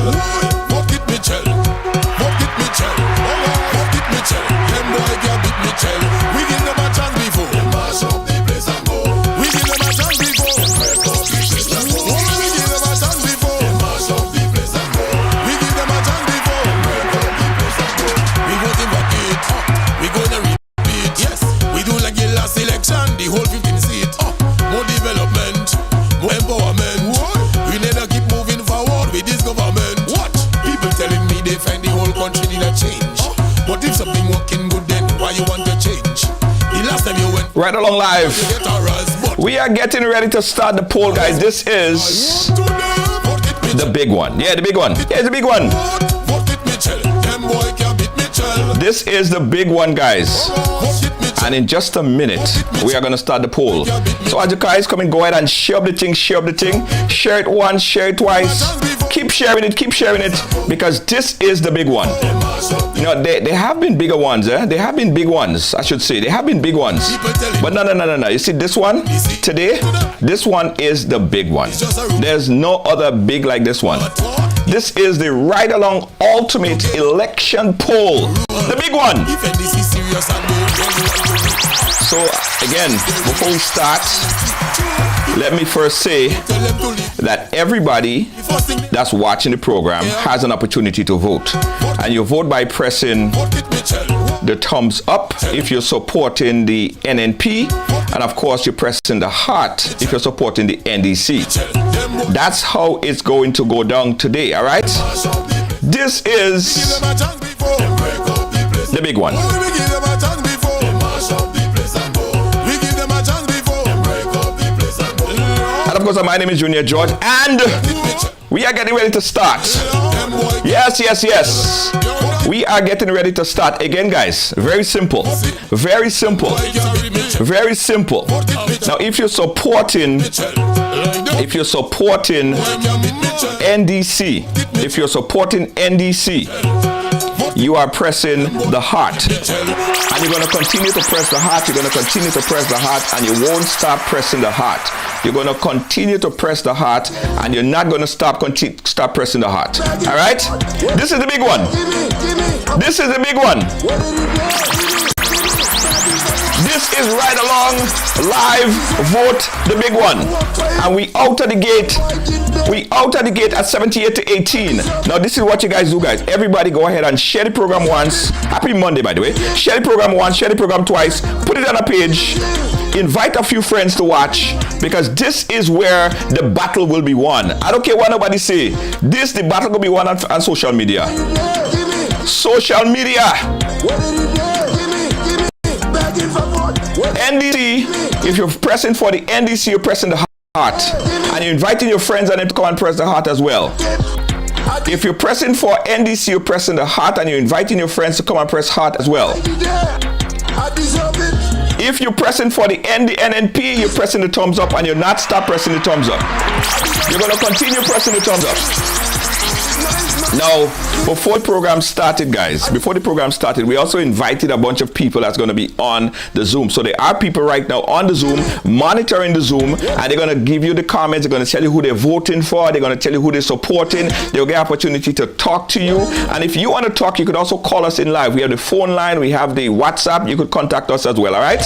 Mitchell. Fuck it, Mitchell. Fuck it, Mitchell. Fuck it, Mitchell. Them boy can't beat Mitchell. We give them a chance before. Them mash up the place and go. We give them a chance before. Them break up the place and go. We give them a chance before. Them mash up the place and go. We give them a chance before. Them break up the place and go. We voting for it. We gonna repeat. Yes, we do like the last election. The whole 15 seat. More development, more empowerment. We never keep moving forward with this government. What? People telling me they find the whole country need a change. But if something working good, then why you want to change? The last time you went right along live, we are getting ready to start the poll, guys. This is the big one. Yeah, the big one. Yeah, the big one. This is the big one, guys. And in just a minute, we are going to start the poll. So as you guys come and go ahead and share up the thing, share up the thing. Share it once, share it twice. Keep sharing it, because this is the big one. You know, there have been bigger ones, eh? There have been big ones, I should say. There have been big ones. But no. You see this one today? This one is the big one. There's no other big like this one. This is the Ride Along Ultimate Election Poll. The big one. So again, before we start, let me first say that everybody that's watching the program has an opportunity to vote. And you vote by pressing the thumbs up if you're supporting the NNP. And of course, you're pressing the heart if you're supporting the NDC. That's how it's going to go down today, all right? This is the big one. And of course, my name is Junior George, and we are getting ready to start. Yes. We are getting ready to start. Again, guys, very simple. Very simple. Now, if you're supporting NDC, you are pressing the heart. And you're going to continue to press the heart. You're going to continue to press the heart, and you won't stop pressing the heart. You're going to continue to press the heart, and you're not going to stop pressing the heart. All right? This is the big one. This is the big one. This is Ride Along Live Vote, the big one. And we out of the gate. We out of the gate at 78 to 18. Now this is what you guys do, guys. Everybody go ahead and share the program once. Happy Monday, by the way. Share the program once, share the program twice. Put it on a page. Invite a few friends to watch, because this is where the battle will be won. I don't care what nobody say. The battle will be won on social media. Social media. NDC, if you're pressing for the NDC, you're pressing the heart. And you're inviting your friends and them to come and press the heart as well. If you're pressing for NDC, you're pressing the heart, and you're inviting your friends to come and press heart as well. If you're pressing for the NNP, you're pressing the thumbs up, and you're not stop pressing the thumbs up. You're going to continue pressing the thumbs up. Now, before the program started, guys, we also invited a bunch of people that's going to be on the Zoom. So there are people right now on the Zoom, monitoring the Zoom, and they're going to give you the comments. They're going to tell you who they're voting for. They're going to tell you who they're supporting. They'll get an opportunity to talk to you. And if you want to talk, you could also call us in live. We have the phone line. We have the WhatsApp. You could contact us as well, all right?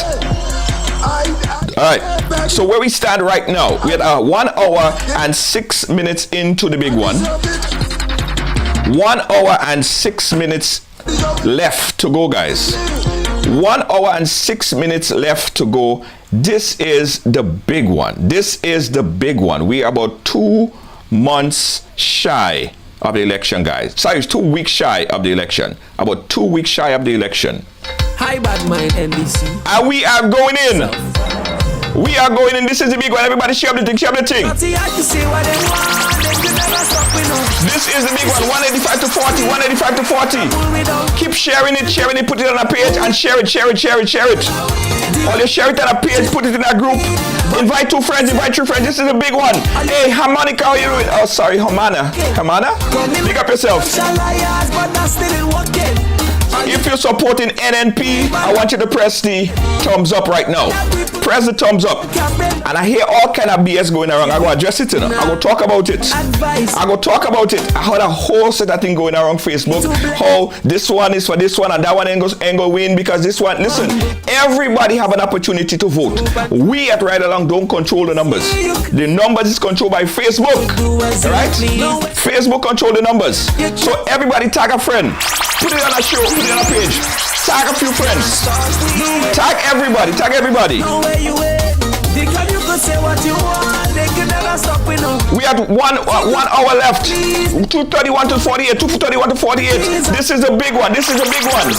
All right, so where we stand right now, we are 1 hour and 6 minutes into the big one. 1 hour and 6 minutes left to go, guys. 1 hour and 6 minutes left to go. This is the big one. This is the big one. We are about 2 months shy of the election, guys. Sorry, it's 2 weeks shy of the election. About 2 weeks shy of the election. Hi, Badman NDC. And we are going in. We are going in. This is the big one. Everybody share the thing. Share the thing. This is the big one. 185 to 40. 185 to 40. Keep sharing it. Put it on a page and share it. Or you share it on a page. Put it in a group. Invite 2 friends. Invite 3 friends. This is a big one. Hey, Harmonica, how are you doing? Oh, sorry, Hamana. Big up yourself. If you're supporting NNP, I want you to press the thumbs up right now. Press the thumbs up. And I hear all kind of BS going around. I go address it, you know. I go talk about it. I go talk about it. I heard a whole set of thing going around Facebook. How this one is for this one and that one ain't go win because this one. Listen, everybody have an opportunity to vote. We at Ride Along don't control the numbers. The numbers is controlled by Facebook. Right? Facebook control the numbers. So everybody tag a friend. Put it on a show. Put it on a page. Tag a few friends. Tag everybody. Tag everybody. We have 1 hour left. 2:31 to 48. 2:31 to 48. This is a big one. This is a big one.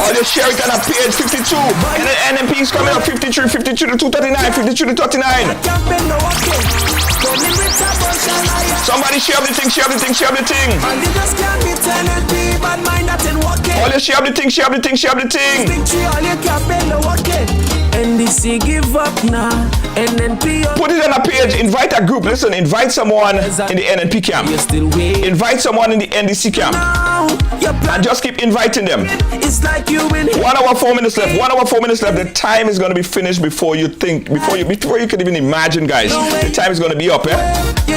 Or just share it on a page 52. And then NNP is coming up 53, 52 to 239, 52 to 39. Somebody share the thing, share the thing, share the thing. All you share the thing, share the thing, share the thing. NDC give up now. NNP. Put it on a page. Invite a group. Listen, invite someone in the NNP camp. Invite someone in the NDC camp. And just keep inviting them. It's like you been 1 hour 4 minutes left. 1 hour 4 minutes left. The time is going to be finished before you think, before you can even imagine, guys. The time is going to be up, eh?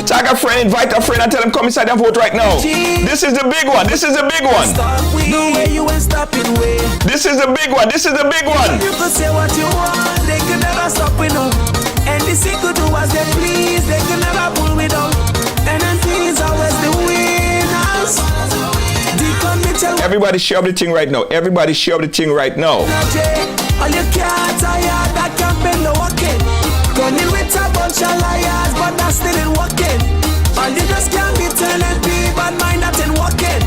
Tag a friend, invite a friend, and tell them come inside and vote right now. This is the big one. This is the big one. This is the big one. This is the big one. You can say what you want, they can never stop me now. And the could do as they please, they can never pull me down. And then things always the winners. Everybody share the thing right now. Everybody share the thing right now. All you can't tire, that can't be no working. Running with a bunch of liars, but that's still ain't working. All you just can't be telling people, but mine that ain't working.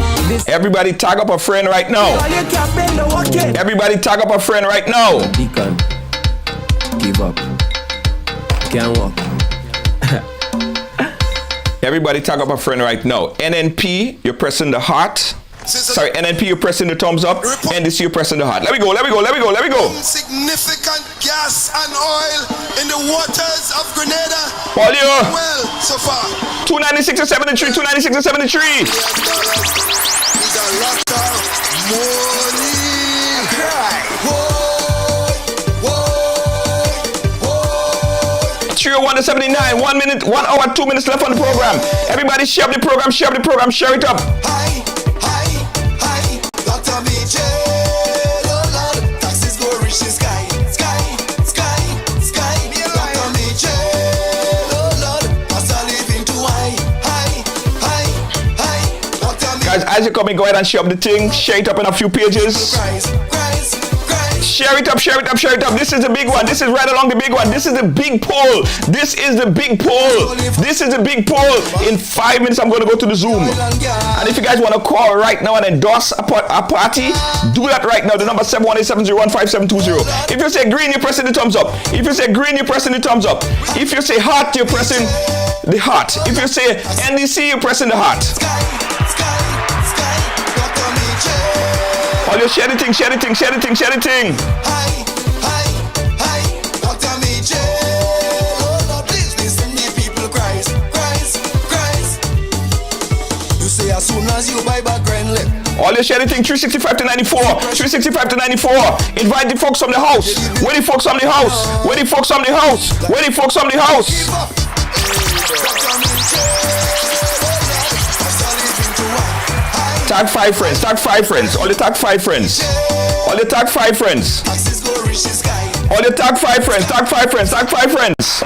Everybody tag up a friend right now. All you can't be no working. Everybody tag up a friend right now. Deacon, give up. Can't walk. Everybody tag up a friend right now. NNP, you're pressing the heart. Sorry, NNP, you're pressing the thumbs up. NDC, you're pressing the heart. Let me go, let me go, let me go, let me go. Significant gas and oil in the waters of Grenada. All you. Well, so far. 296 and 73, 296 and 73. Is a lot of money. Whoa. 301 to 79. 1 minute, 1 hour, 2 minutes left on the program. Everybody share the program, share the program, share it up. Hi, Dr. Mitchell, oh Lord, taxes go reach the sky, sky. Dr. Mitchell, oh Lord, cost of living too high. Dr. Guys, as you come in, go ahead and share up the thing. Share it up in a few pages. Christ. Share it up, share it up, share it up. This is the big one. This is right along the big one. This is the big poll. This is the big poll. This is the big poll. In 5 minutes, I'm going to go to the Zoom. And if you guys want to call right now and endorse a party, do that right now. The number 718-701-5720. If you say green, you're pressing the thumbs up. If you say green, you're pressing the thumbs up. If you say heart, you're pressing the heart. If you say NDC, you're pressing the heart. All you share the thing, share the thing, share the thing, share the thing. Hi, Dr. Mitchell. Oh Lord, please listen, the people cries. You say as soon as you buy back grand lip. All you share the thing, 365 to 94, 365 to 94. Invite the folks from the house. Where the folks from the house? Where the folks from the house? Where the folks from the house? Tag 5 friends, tag 5 friends. All you tag 5 friends. All you tag 5 friends. All you tag 5 friends, tag 5 friends, tag 5 friends.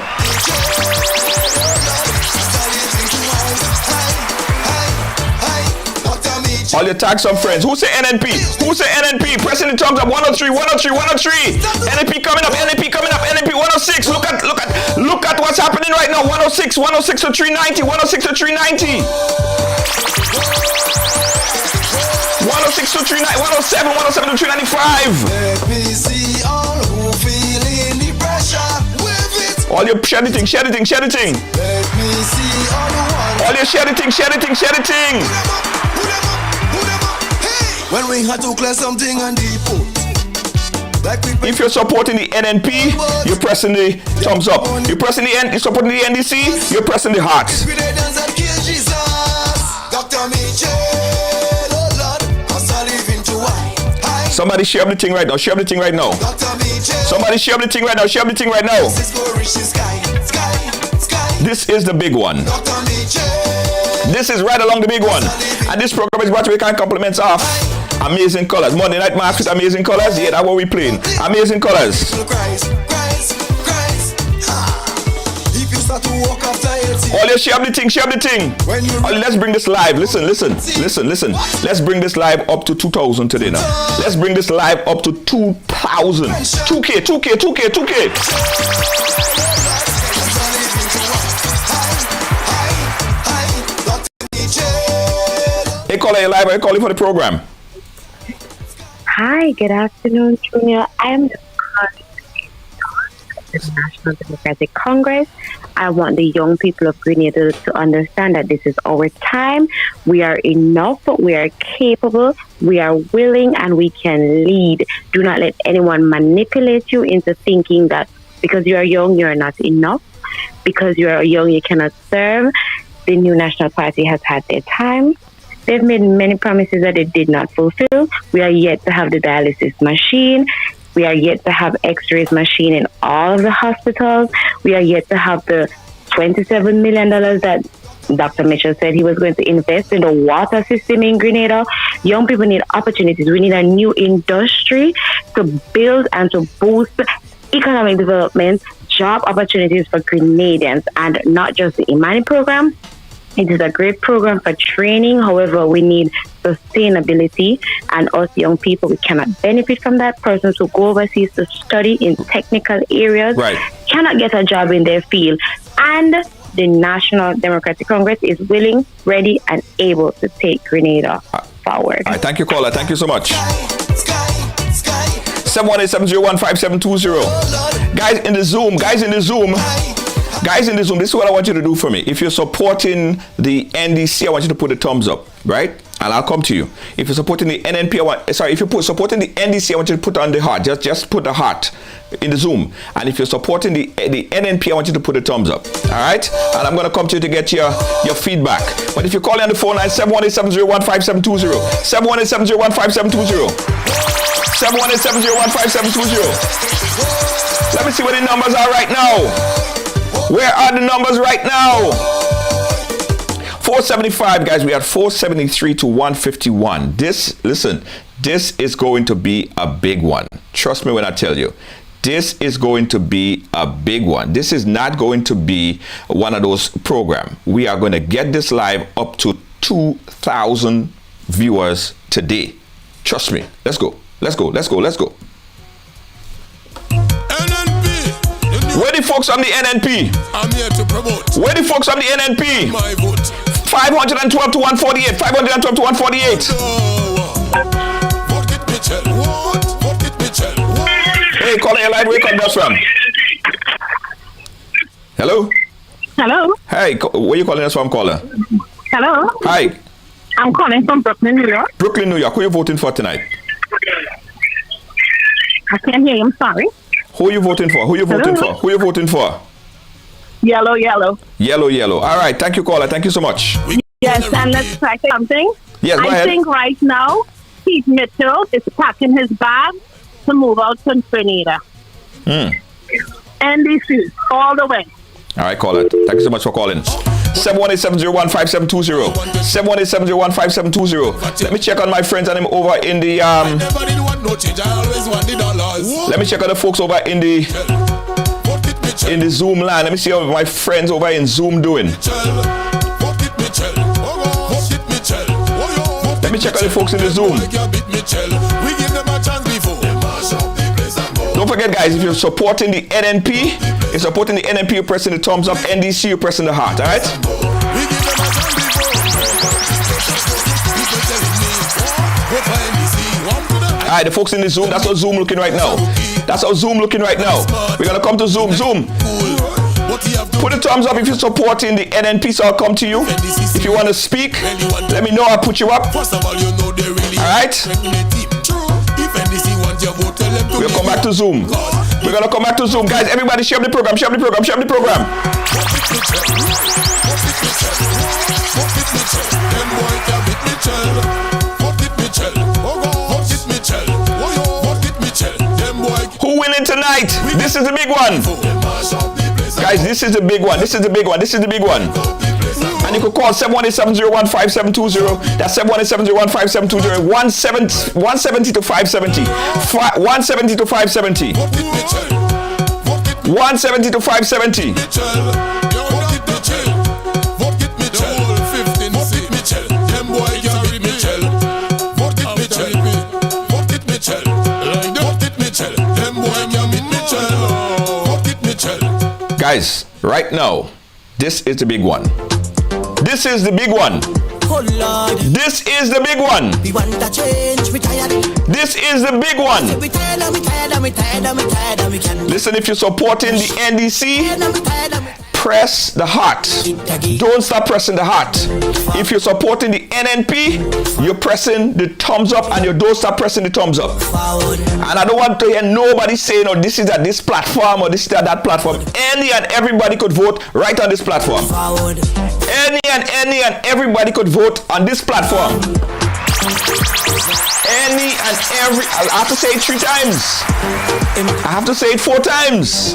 All you tag some friends. Who say NNP? Who say NNP? Pressing the thumbs up. 103, 103, 103. NNP coming up, NNP coming up, NNP 106. Look at what's happening right now. 106, 106 to 390, 106 to 390. 106 to 390, 107, 107 to 395. Let me see all who feeling the pressure with it. All you share the thing, share the thing, share the thing. Let me see all the ones. All you share the thing, share the thing, share the thing. Hey. When we had to clear something and depot. If you're supporting the NNP, you're pressing the thumbs up. You're pressing you're supporting the NDC, you're pressing the heart. Dr. Mitchell, oh Lord, Somebody share up the thing right now. Share up the thing right now. Somebody share up the thing right now. Share up the thing right now. This is the big one. This is right along the big one. And this program is brought to you kind compliments of Amazing Colors. Monday Night Mass with Amazing Colors. Yeah, that's what we playing. Amazing Colors. All you share up the thing, share up the thing. Let's bring this live. Listen. Let's bring this live up to 2,000 today now. Let's bring this live up to 2,000. 2K. Hey, caller, you live. I call you for the program. Hi, good afternoon, Junior. I am the National Democratic Congress. I want the young people of Grenada to understand that this is our time. We are enough, we are capable, we are willing, and we can lead. Do not let anyone manipulate you into thinking that because you are young, you are not enough. Because you are young, you cannot serve. The new National Party has had their time. They've made many promises that they did not fulfill. We are yet to have the dialysis machine. We are yet to have X-rays machine in all of the hospitals. We are yet to have the $27 million that Dr. Mitchell said he was going to invest in the water system in Grenada. Young people need opportunities. We need a new industry to build and to boost economic development, job opportunities for Grenadians, and not just the Imani program. It is a great program for training. However, we need sustainability, and us young people, we cannot benefit from that. Persons who go overseas to study in technical areas cannot get a job in their field. And the National Democratic Congress is willing, ready, and able to take Grenada forward. All right, thank you, caller. Thank you so much. 718-701-5720. Guys in the Zoom, this is what I want you to do for me. If you're supporting the NDC, I want you to put a thumbs up, right? And I'll come to you. If you're supporting the NNP, if you're supporting the NDC, I want you to put on the heart. Just put the heart in the Zoom. And if you're supporting the NNP, I want you to put a thumbs up. All right? And I'm going to come to you to get your feedback. But if you call on the phone line, 718-701-5720. 718-701-5720. 718-701-5720. Let me see what the numbers are right now. Where are the numbers right now? 475, guys. We had 473 to 151. This is going to be a big one. Trust me when I tell you. This is going to be a big one. This is not going to be one of those programs. We are going to get this live up to 2,000 viewers today. Trust me. Let's go. Where the folks on the NNP? I'm here to promote. Where the folks on the NNP? My vote. 512 to 148. 512 to 148. Vote it, Mitchell. Vote it, Mitchell. Hey, caller, your line. Where you come from? Hello? Hello? Hey, where you calling us from, caller? Hello? Hi. I'm calling from Brooklyn, New York. Brooklyn, New York. Who are you voting for tonight? I can't hear you. I'm sorry. Who are you voting for? Who are you voting for? Who are you voting for? Yellow, yellow. Yellow, yellow. All right. Thank you, caller. Thank you so much. Yes, and let's try something. Yes, go I ahead. think right now, Pete Mitchell is packing his bag to move out to Grenada. NDC, all the way. All right, caller. Thank you so much for calling. 718-701-5720. 718-701-5720. Let me check on my friends and them over in the let me check on the folks over in the Zoom line. Let me see how my friends over in Zoom doing. Let me check on the folks in the Zoom. Don't forget, guys, if you're supporting the NNP, you're pressing the thumbs up. NDC, you're pressing the heart. All right? All right, the folks in the Zoom, that's how Zoom looking right now. We're going to come to Zoom. Put a thumbs up if you're supporting the NNP, so I'll come to you. If you want to speak, let me know. I'll put you up. All right? We'll come back to Zoom. We're going to come back to Zoom. Guys, everybody share the program. This is the big one. Guys, this is the big one. This is the big one. This is the big one. And you could call 718-701-5720. That's 718-701-5720. 170 to 570. 170 to 570. 170 to 570. Guys, right now, this is the big one. This is the big one. Oh Lord, This is the big one. we want a change, we tired. This is the big one. We tired, and we tired, and we tired, and we tired, and we can. Listen, if you're supporting the NDC, And we tired, and we press the heart. Don't stop pressing the heart. If you're supporting the NNP, you're pressing the thumbs up, and you don't stop pressing the thumbs up. forward, And I don't want to hear nobody saying, oh, this is at this platform or this is at that platform. Any and everybody could vote right on this platform. forward. Any and everybody could vote on this platform. Any and every, I have to say it 3 times. I have to say it 4 times.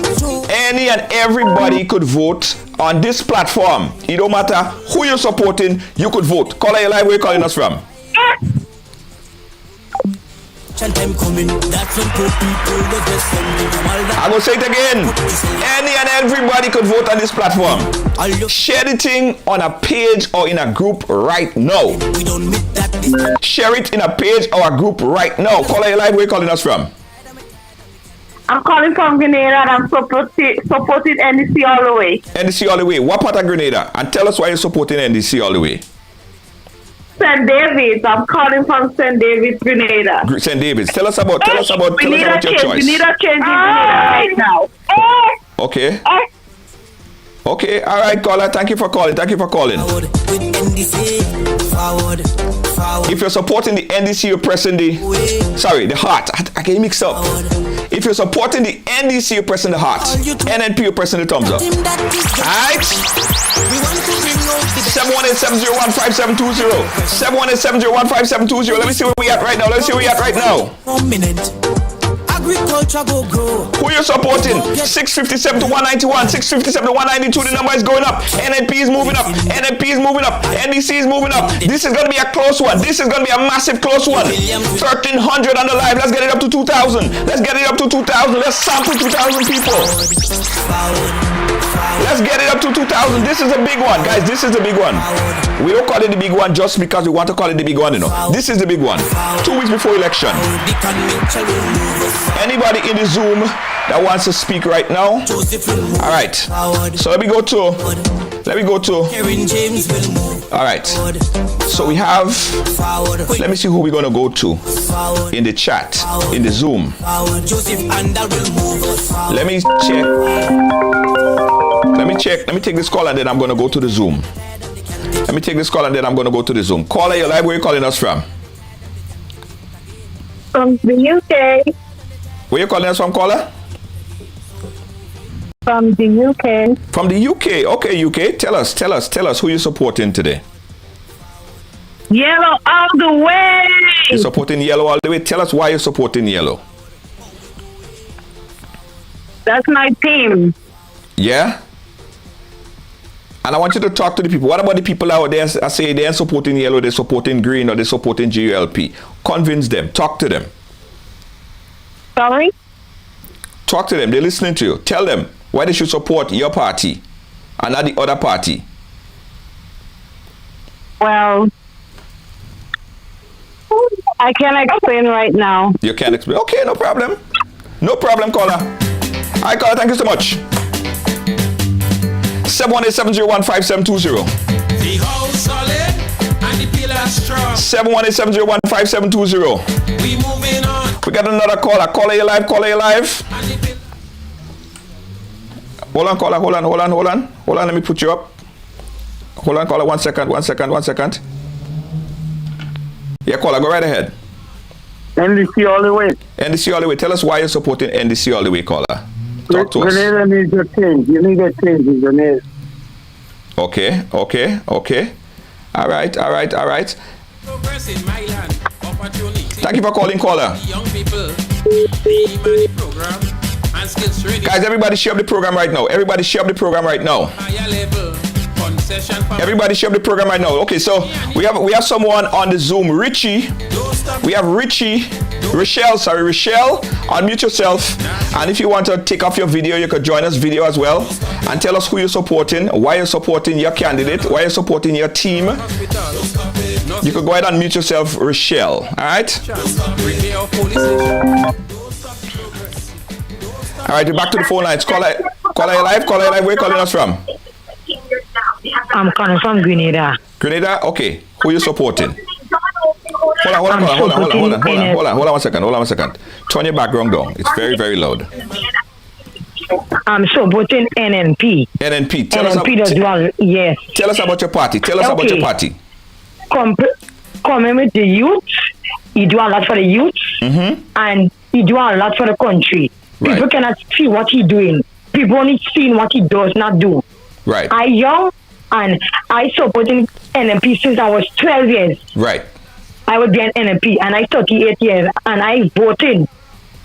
Any and everybody could vote on this platform. It don't matter who you're supporting, you could vote. Caller, you live, where you calling us from? Time coming, that's when poor people the best from all that. I'm going to say it again. Any and everybody could vote on this platform. All you Share the thing on a page or in a group right now. we don't meet that. Share it in a page or a group right now. Caller, you live, where you calling us from? I'm calling from Grenada and I'm supporting NDC all the way. NDC all the way. What part of Grenada? And tell us why you're supporting NDC all the way. St. David's. I'm calling from St. David's, Grenada. St. David's. Tell us about your We need a choice. change. We need a change in Grenada right now. Okay. Okay. All right, caller. Thank you for calling. Forward, with NDC, forward, forward. If you're supporting the NDC, you're pressing the heart. I get mixed up. If you're supporting the NDC, you're pressing the heart. NNP, you're pressing the thumbs up. Team that is the Alright? we want to bring out the 718-701-5720. 718-701-5720. Let me see where we at right now. prominent. Agriculture go grow. Who you supporting? 657 to 191, 657 to 192. The number is going up. NNP is moving up. NNP is moving up. NDC is moving up. This is going to be a close one. This is going to be a massive close one. 1,300 on the live. Let's get it up to 2,000. Let's get it up to 2,000. Let's sample 2,000 people. Let's get it up to 2,000. This is a big one, guys. This is the big one. We don't call it the big one just because we want to call it the big one, you know. This is the big one. 2 weeks before election. Anybody in the Zoom that wants to speak right now? All right. So let me go to. James will move. All right. So we have. Let me see who we're gonna go to in the chat, in the Zoom. Joseph Andal will move. Let me check. Let me take this call and then I'm gonna go to the Zoom. Caller, you're live. Where are you calling us from? From the UK. Where you calling us from, caller? From the UK. From the UK. Okay, UK. Tell us who you're supporting today. Yellow all the way. You're supporting Yellow all the way. Tell us why you're supporting Yellow. That's my team. Yeah? And I want you to talk to the people. What about the people out there that say they're supporting Yellow, they're supporting Green, or they're supporting GULP? Convince them. Talk to them. Sorry? Talk to them. They're listening to you. Tell them why they should support your party and not the other party. Well, I can't explain right now. You can't explain. Okay, no problem. No problem, caller. All right, caller, thank you so much. 718-701-5720. The house solid and the pillar strong. 718-701-5720. We moving on. We got another caller. Caller, you live. And the Hold on, caller. Hold on. Let me put you up. Hold on, caller. One second. Yeah, caller, go right ahead. NDC all the way. NDC all the way. Tell us why you're supporting NDC all the way, caller. Talk to us. Grenada needs a change. You need a change in Grenada. Okay. All right. progress in my land. Opportunity. Thank you for calling, caller. Young people, the money program, and skills training. Guys, everybody share up the program right now. Everybody share up the program right now. Higher level concession for Everybody share up the program right now. Okay, so we have someone on the Zoom, Richie. We have Richie, Rochelle, unmute yourself. And if you want to take off your video, you could join us video as well. And tell us who you're supporting, why you're supporting your candidate, why you're supporting your team. You could go ahead and mute yourself, Rochelle. All right? repair of police station. All right, we're back to the phone lines. Caller, you live? Where are you calling us from? I'm calling from Grenada. Grenada? Okay. Who are you supporting? Hold on one second. Turn your background down. It's very, very loud. I'm supporting NNP. NNP. Yes. Tell us about your party. About your party. Coming with the youth, you do a lot for the youth, and you do a lot for the country. Right. People cannot see what he's doing. People only see what he does not do. Right. I young and I supporting NNP since I was 12 years. Right. I would be an NNP and I 38 years and I voted.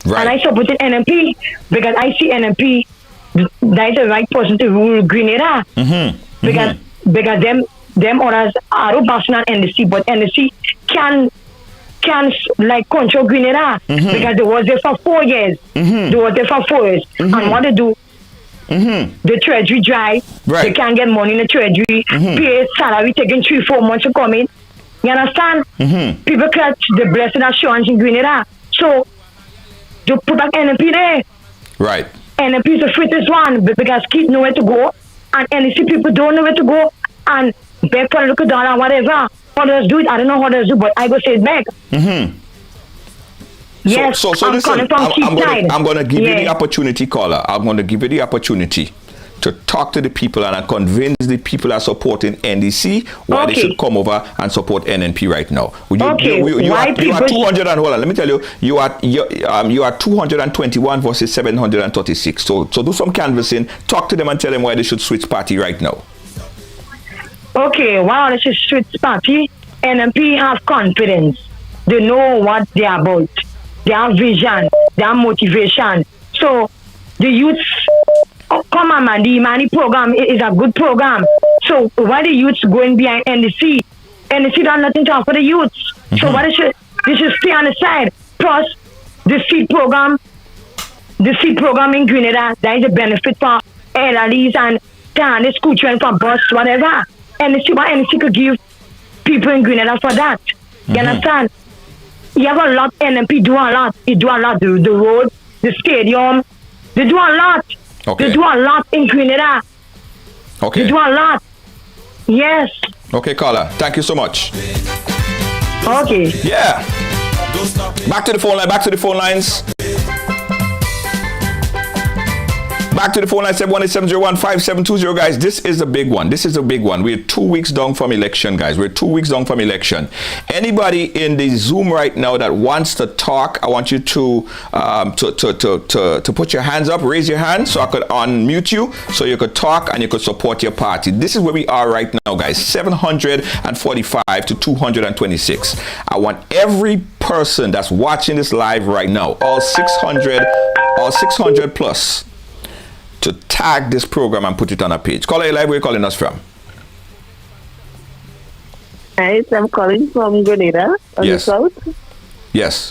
Right. And I supported NNP because I see NNP that is the right person to rule Grenada. Because them others are passing on NDC, but NDC can like control Grenada because they was there for 4 years. They was there for 4 years. And what they do, the treasury dry. Right. They can't get money in the treasury. Pay salary taking 3-4 months to come in. You understand? People catch the blessing assurance in Grenada. So they put back NNP there. Right. NNP is the fittest one because kids know where to go, and NDC people don't know where to go, and beg for a little dollar, whatever. Others do it. I don't know how others do, but I go say it back. Yes, so I'm listen, I'm going to give you the opportunity, caller. I'm going to give you the opportunity to talk to the people and convince the people that are supporting NDC why they should come over and support NNP right now. You are 200 and hold on. Let me tell you, you are 221 versus 736. So do some canvassing, talk to them and tell them why they should switch party right now. Okay, why they should switch party? NNP have confidence. They know what they are about. They have vision. They have motivation. So the youth, come on, man. The Imani program is a good program. So why the youths going behind NDC? NDC done nothing to offer the youths. So why they should stay on the side. Plus, the seed program in Grenada, that is a benefit for elderlies and the school children for bus, whatever. NDC could give people in Grenada for that. You understand? You have a lot. NNP do a lot. You do a lot. The road, the stadium. They do a lot. Okay. They do a lot in Grenada. Okay. They do a lot. Yes. Okay, caller. Thank you so much. Okay. Yeah. Back to the phone lines. Back to the phone line, 718-701-5720, guys. This is a big one. We're 2 weeks down from election, guys. Anybody in the Zoom right now that wants to talk, I want you to put your hands up, raise your hand so I could unmute you so you could talk and you could support your party. This is where we are right now, guys. 745 to 226. I want every person that's watching this live right now, all 600 plus, to tag this program and put it on a page. Caller, you live, where are you calling us from? Hi, I'm calling from Grenada on the south. Yes.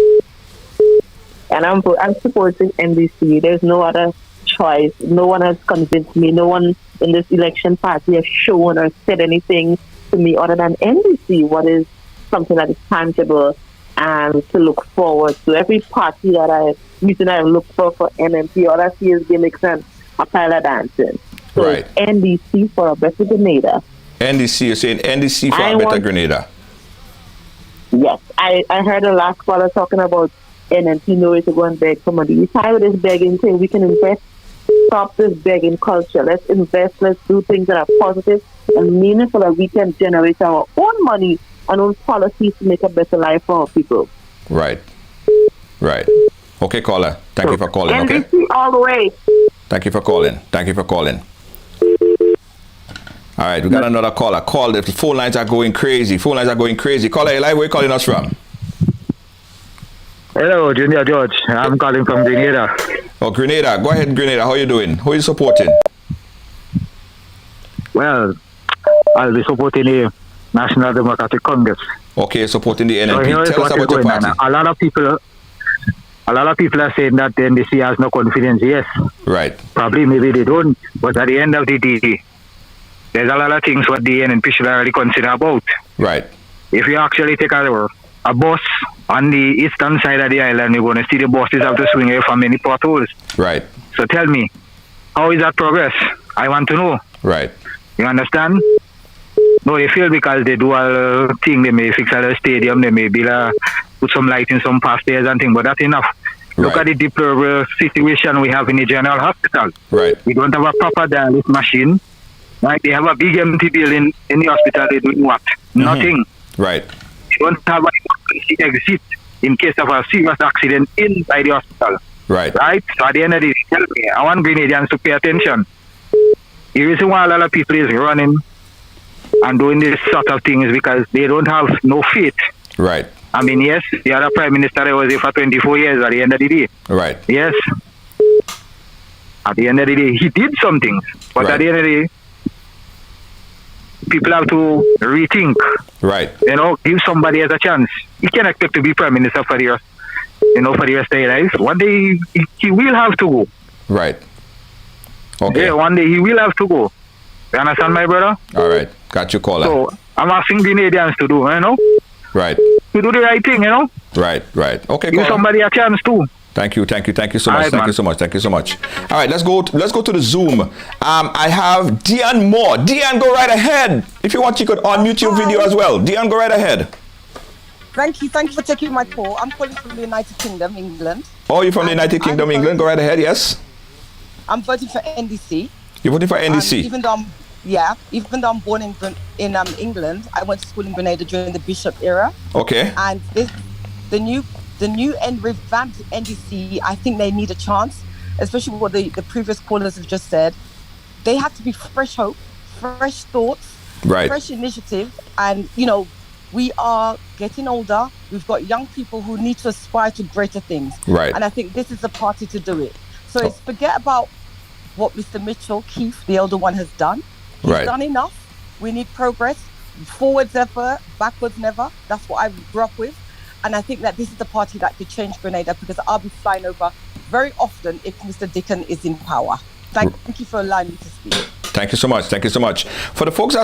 And I'm supporting NDC. There's no other choice. No one has convinced me. No one in this election party has shown or said anything to me other than NDC, what is something that is tangible and to look forward to. Every party that I look for NNP, all I see is gimmicks and a pile of dancing. So right. NDC for a better Grenada. NDC, you're saying NDC for a better Grenada? Yes. I heard the last caller talking about NNP knowing to go and beg for money. We tired of this begging thing. We can invest, stop this begging culture. Let's invest, let's do things that are positive and meaningful, that we can generate our own money and own policies to make a better life for our people. Right. Okay, caller. Thank you for calling. NDC okay? all the way. Thank you for calling. All right, we got another caller. Call. The phone lines are going crazy. Caller, you live, where are you calling us from? Hello, Junior George. I'm calling from Grenada. Oh, Grenada. Go ahead, Grenada. How you doing? Who are you supporting? Well, I'll be supporting the National Democratic Congress. Okay, supporting the So NNP. here is Tell us what is about your going on. party. A lot of people are saying that the NDC has no confidence. Yes, Right. probably maybe they don't. But at the end of the day, there's a lot of things what the NNP should already consider about. Right. If you actually take a bus on the eastern side of the island, you're going to see the buses have to swing away from many potholes. Right. So tell me, how is that progress? I want to know. Right. You understand? No, they feel because they do a thing, they may fix a stadium, they may build put some light in some past stairs and things, but that's enough. Look Right. at the deplorable situation we have in the general hospital. Right. We don't have a proper dialysis machine. Right? They have a big empty building in the hospital, they do what? Nothing. Right. They don't have an emergency exit in case of a serious accident inside the hospital. Right. Right? So at the end of the day, tell me, I want Grenadians to pay attention. The reason why a lot of people is running and doing this sort of thing is because they don't have no faith. Right. I mean, yes, the other Prime Minister was there for 24 years at the end of the day. Right. Yes. At the end of the day, he did some things. But Right. at the end of the day, people have to rethink. Right. You know, give somebody else a chance. He can expect to be Prime Minister for the rest, for the rest of his life. One day, he will have to go. Right. Okay. Yeah, one day he will have to go. You understand, my brother? All right. Got you, caller. So, I'm asking Grenadians to do, Right. to do the right thing, Right. Right. Okay, Give caller. somebody a chance too. Thank you so much. All right, Thank you man. so much. Thank you so much. All right, let's go to the Zoom. I have Dion Moore. Dion, go right ahead. If you want, you could unmute your video as well. Dion, go right ahead. Thank you for taking my call. I'm calling from the United Kingdom, England. Oh, you're from the United Kingdom, England. Go right ahead. Yes. I'm voting for NDC. You're voting for NDC. Even though I'm born in England, I went to school in Grenada during the Bishop era. Okay. And the new and revamped NDC, I think they need a chance, especially what the previous callers have just said. They have to be fresh hope, fresh thoughts, Right. fresh initiative, and we are getting older. We've got young people who need to aspire to greater things. Right. And I think this is the party to do it. So it's forget about what Mr. Mitchell Keith, the elder one, has done. He's Right. done enough. We need progress. Forwards ever, backwards never. That's what I grew up with. And I think that this is the party that could change Grenada, because I'll be flying over very often if Mr. Dickon is in power. Thank you for allowing me to speak. Thank you so much. Thank you so much. For the folks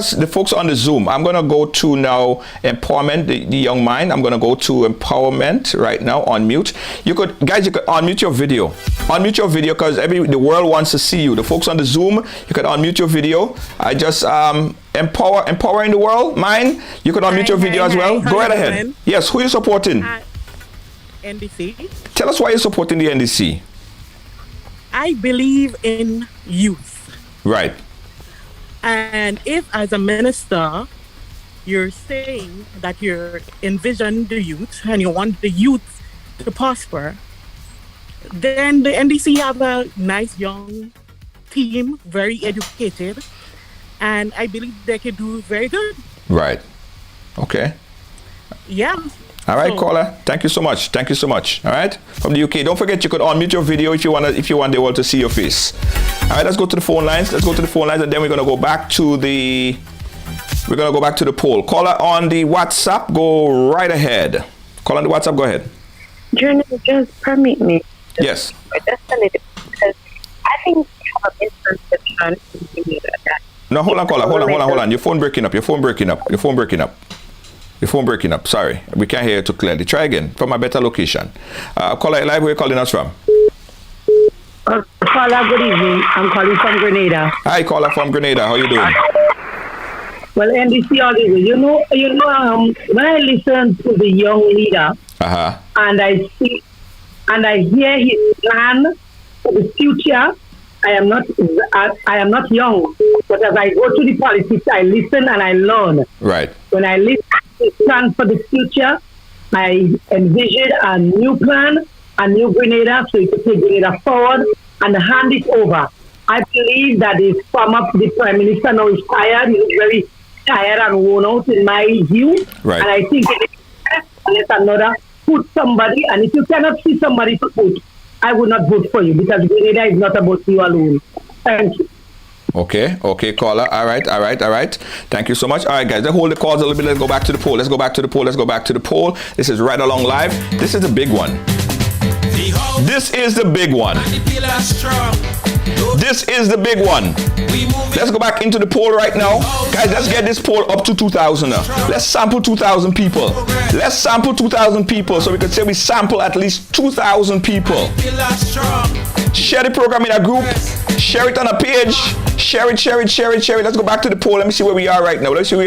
on the Zoom, I'm going to go to now empowerment, the young mind. I'm going to go to empowerment right now on mute. You could unmute your video. Unmute your video, because the world wants to see you. The folks on the Zoom, you could unmute your video. I just empowering the world. Mine, you could unmute your video as well. Go right ahead. Yes, who are you supporting? NDC. Tell us why you're supporting the NDC. I believe in youth. Right. And if, as a minister, you're saying that you're envisioning the youth and you want the youth to prosper, then the NDC have a nice young team, very educated, and I believe they can do very good. Right. Okay. Yeah. All right, caller. Thank you so much. Thank you so much. All right, from the UK. Don't forget, you could unmute your video if you want the world to see your face. All right, let's go to the phone lines. And then we're gonna go back to the poll. Caller on the WhatsApp, go right ahead. Caller on the WhatsApp, go ahead. Journal, just permit me. Yes. Just a little, because I think we have a misconception. No, hold on, caller. Hold on. Your phone breaking up. Sorry, we can't hear you too clearly. Try again from a better location. Caller, live, where you calling us from? Caller, good evening. I'm calling from Grenada. Hi, caller from Grenada. How you doing? Well, NDC all the way. When I listen to the young leader, and I see and I hear his plan for the future, I am not young, but as I go to the politics, I listen and I learn. Right. When I listen to his plan for the future, I envision a new plan, a new Grenada, so it could take Grenada forward and hand it over. I believe that the Prime Minister now is tired. He's very tired and worn out in my view. Right. And I think let another put somebody, and if you cannot see somebody to put, I would not vote for you because Grenada is not about you alone. Thank you. Okay, caller. All right. Thank you so much. All right, guys, let's hold the calls a little bit. Let's go back to the poll. This is Right Along Live. This is the big one. This is the big one. Let's go back into the poll right now. Guys, let's get this poll up to 2,000 now. Let's sample 2,000 people. So we could say we sample at least 2,000 people. Share the program in a group. Share it on a page. Share it. Let's go back to the poll. Let me see where we are right now. 95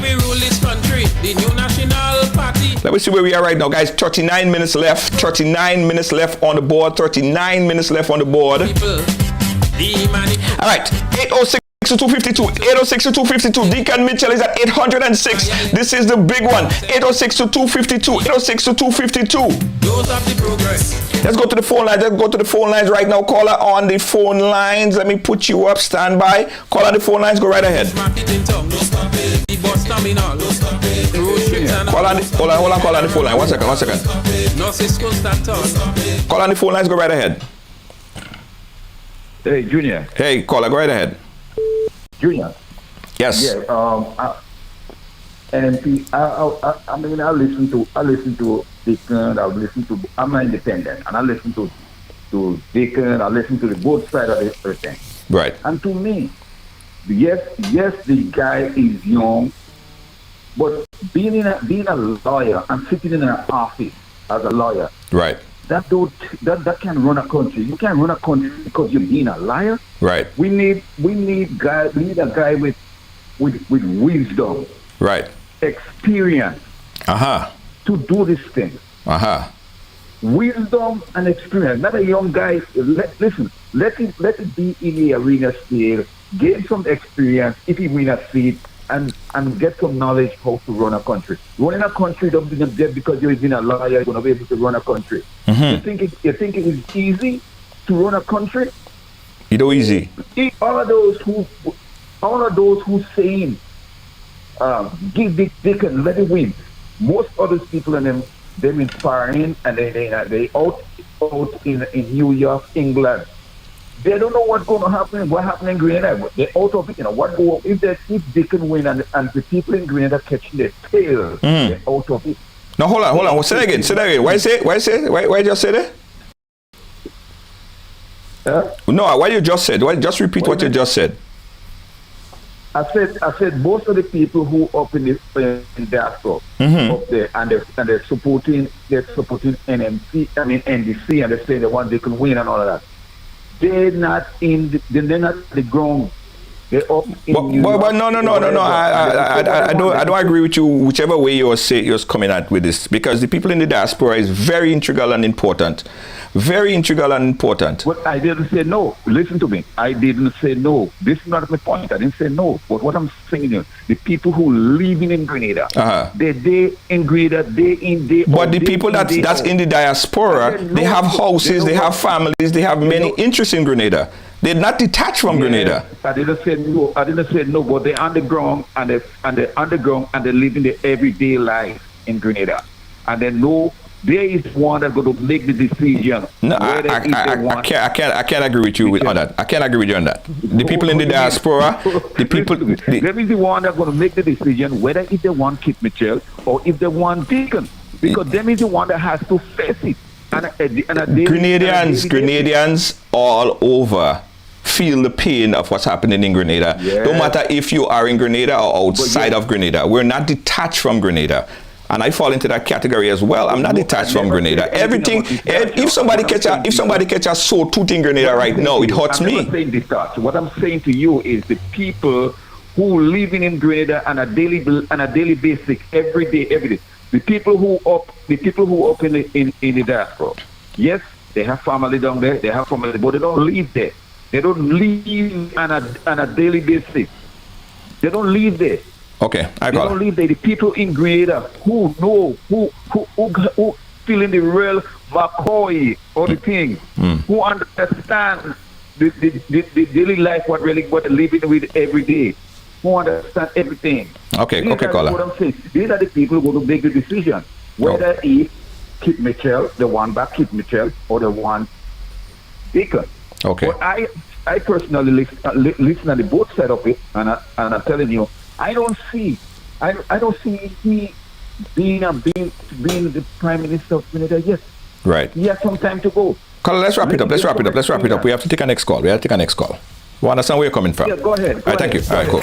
we rule this country. The new national party. Let me see where we are right now, guys. 39 minutes left. 39 minutes left on the board. All right. 806 to 252. 806 to 252. Deacon Mitchell is at 806. This is the big one. 806 to 252. 806 to 252. Those of the progress. Let's go to the phone lines. Right now. Caller on the phone lines. Let me put you up. Stand by. Call on the phone lines. Go right ahead. Hold on, call on the phone line. One second. Call on the phone lines. Go right ahead. Hey, Junior. Hey, caller. Go right ahead. Junior. Yes. Yeah. NMP. I listen to Deacon. I'm an independent, and I listen to Deacon. I listen to the both sides of everything. Right. And to me, yes, the guy is young, but being a lawyer and sitting in an office as a lawyer, right? That can run a country. You can't run a country because you're being a liar. Right. We need a guy with wisdom. Right. Experience. To do this thing. Wisdom and experience. Not a young guy. Let it be in the arena scale. Gain some experience if he win a seat. And get some knowledge how to run a country. Running a country don't mean that because you're a lawyer, you're going to be able to run a country. Mm-hmm. You think it is easy to run a country? You know, easy. All of those who saying give they can let it win. Most other people in them inspiring and they out in New York, England. They don't know what's going to happen. What happened in Grenada? They're out of it. If they can win and the people in Grenada catching their tail, they're out of it. No, hold on. Say that again. Why just say that? No, why you just said? Why just repeat what you just said? I said most of the people who up in diaspora up there and they're supporting NMC, NDC, and they're saying they want they can win and all of that. They're not the ground. They're up in but no. I don't agree with you. Whichever way you're coming at with this, because the people in the diaspora is very integral and important. But I didn't say no. Listen to me. I didn't say no. This is not my point. I didn't say no. But what I'm saying is, the people who living in Grenada, they in Grenada, day in day. But the people that's in the diaspora, they have houses, they have families, they have many interests in Grenada. They're not detached from Grenada. I didn't say no. But they're underground and they're living their everyday life in Grenada, and they know. There is one that's going to make the decision. No, I can't agree with you on that. I can't agree with you on that. The people in the diaspora, there is the one that's going to make the decision whether if they want Kit Mitchell or if they want Deacon, because them is the one that has to face it. Grenadians all over feel the pain of what's happening in Grenada. Yeah. No matter if you are in Grenada or outside of Grenada, we're not detached from Grenada. And I fall into that category as well. I'm not detached from Grenada. Everything. If somebody catch a sore tooth in Grenada right now, it hurts me. I'm not saying detached. What I'm saying to you is the people who living in Grenada on a daily basis, every day. The people who up in the diaspora. Yes, they have family down there. They have family, but they don't live there. They don't live on a daily basis. They don't live there. Okay, I got it. They don't live there. The people in Grenada who know, who feel in the real McCoy or the thing, who understand the daily life, what they're living with every day, who understand everything. Okay, caller. What I'm saying. These are the people who go to make the decision. whether it's Kit Mitchell, the one back Kit Mitchell, or the one Deacon. Okay. But I personally listen at the both side of it, and I'm telling you, I don't see he being the Prime Minister of Trinidad yet. Right. He has some time to go. Caller, let's wrap it up. We have to take a next call. We understand where you're coming from. Yeah, go ahead. All right, thank you. All right, cool.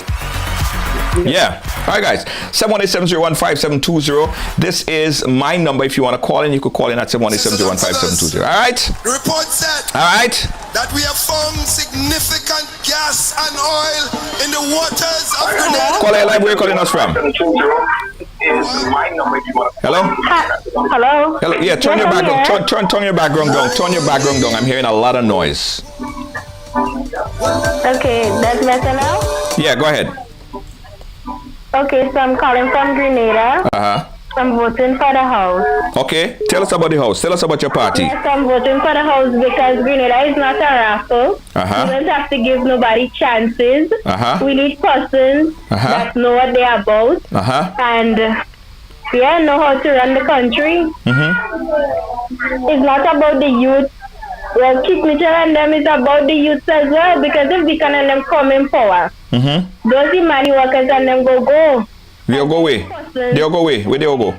Yeah. All right, guys. 718-701-5720. This is my number. If you want to call in, you could call in at 718-701-5720. All right? The report said that we have found significant gas and oil in the waters of Grenada. Caller, live, where are you calling us from? Hello? Hello? Hello? Yeah, turn your background down. Turn your background down. I'm hearing a lot of noise. Okay, that's better now? Yeah, go ahead. Okay, so I'm calling from Grenada. I'm voting for the house. Okay, tell us about the house. Tell us about your party. Yes, I'm voting for the house because Grenada is not a raffle. We don't have to give nobody chances. We need persons that know what they're about and know how to run the country. It's not about the youth. Well, Kit Mitchell and them is about the youth as well, because if they can and them come in power, those money workers and them go. They'll go away. Where they go? Well,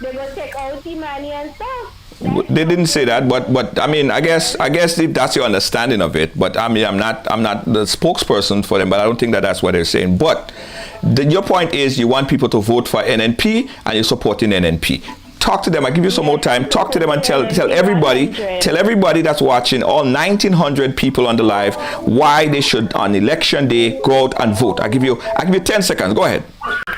they go take out the money and stuff. They didn't say that, but I mean, I guess if that's your understanding of it. But I mean, I'm not the spokesperson for them, but I don't think that's what they're saying. But your point is you want people to vote for NNP and you're supporting NNP. Talk to them. I give you some more time. Talk to them and tell everybody that's watching, all 1,900 people on the live, why they should on election day go out and vote. I give you 10 seconds. Go ahead.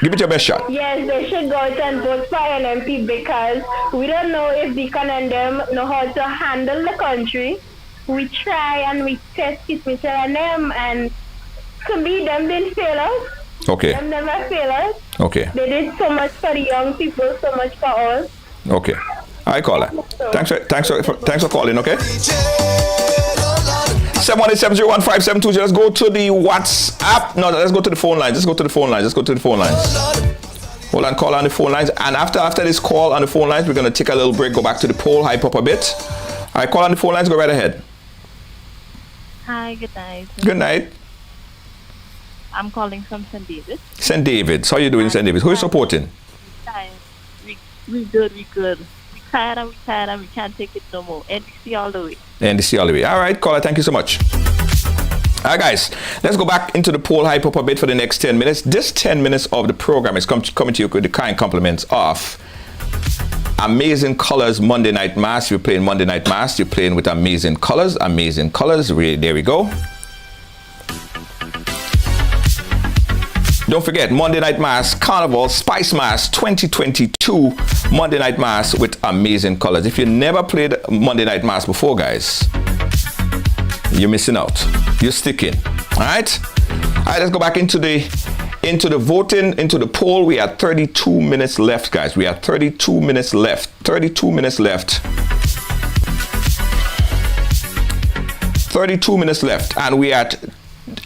Give it your best shot. Yes, they should go out and vote for NNP because we don't know if Deacon and them know how to handle the country. We try and we test Kit Mitchell and them, and to me, them didn't fail us. Okay. Them never fail us. Okay. They did so much for the young people, so much for us. Okay. All right, caller. Thanks for calling, okay? 718-701-5720. Let's go to the WhatsApp. No, let's go to the phone lines. Hold on, call on the phone lines. And after this call on the phone lines, we're going to take a little break, go back to the poll, hype up a bit. All right, call on the phone lines. Go right ahead. Hi, good night. Good night. I'm calling from St. David. St. David. How are you doing, St. David? Who are you supporting? We good. We tired and we can't take it no more. NDC all the way. NDC all the way. All right, caller. Thank you so much. All right, guys. Let's go back into the poll, hype up a bit for the next 10 minutes. This 10 minutes of the program is coming to you with the kind compliments of Amazing Colors Monday Night Mass. You're playing Monday Night Mass. You're playing with Amazing Colors. There we go. Don't forget, Monday Night Mass, Carnival, Spice Mass 2022, Monday Night Mass with Amazing Colors. If you never played Monday Night Mass before, guys, you're missing out. You're sticking. All right, let's go back into the voting, into the poll. We are 32 minutes left, guys. 32 minutes left. 32 minutes left, and we are at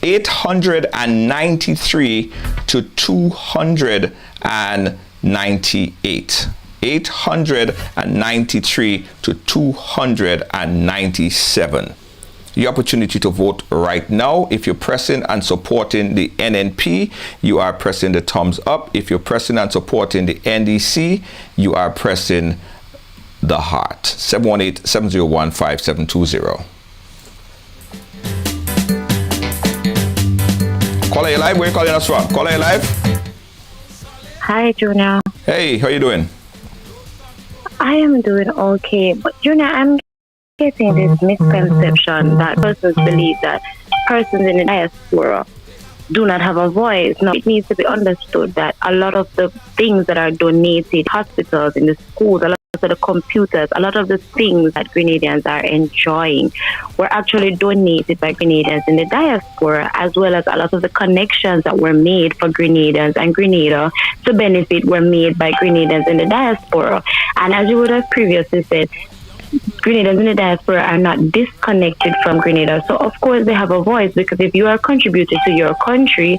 893 to 298. 893 to 297. The opportunity to vote right now. If you're pressing and supporting the NNP, you are pressing the thumbs up. If you're pressing and supporting the NDC, you are pressing the heart. 718-701-5720. Caller, you live? Where are you calling us from? Caller, you live? Hi, Junior. Hey, how you doing? I am doing okay, but Junior, I'm getting this misconception that persons believe that persons in the diaspora do not have a voice. Now, it needs to be understood that a lot of the things that are donated, hospitals, in the schools, a lot of the computers, a lot of the things that Grenadians are enjoying were actually donated by Grenadians in the diaspora, as well as a lot of the connections that were made for Grenadians and Grenada to benefit were made by Grenadians in the diaspora. And as you would have previously said, Grenadians in the diaspora are not disconnected from Grenada. So, of course, they have a voice, because if you are contributing to your country,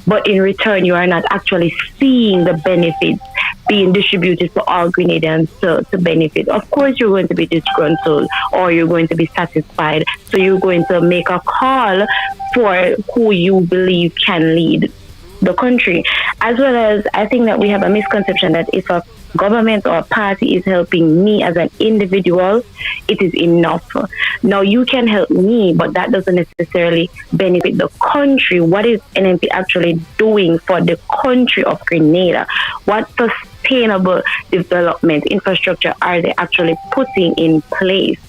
but in return you are not actually seeing the benefits being distributed for all Grenadians to benefit. Of course, you're going to be disgruntled or you're going to be satisfied. So you're going to make a call for who you believe can lead the country. As well as, I think that we have a misconception that if a government or a party is helping me as an individual, it is enough. Now, you can help me, but that doesn't necessarily benefit the country. What is NNP actually doing for the country of Grenada? What sustainable development infrastructure are they actually putting in place?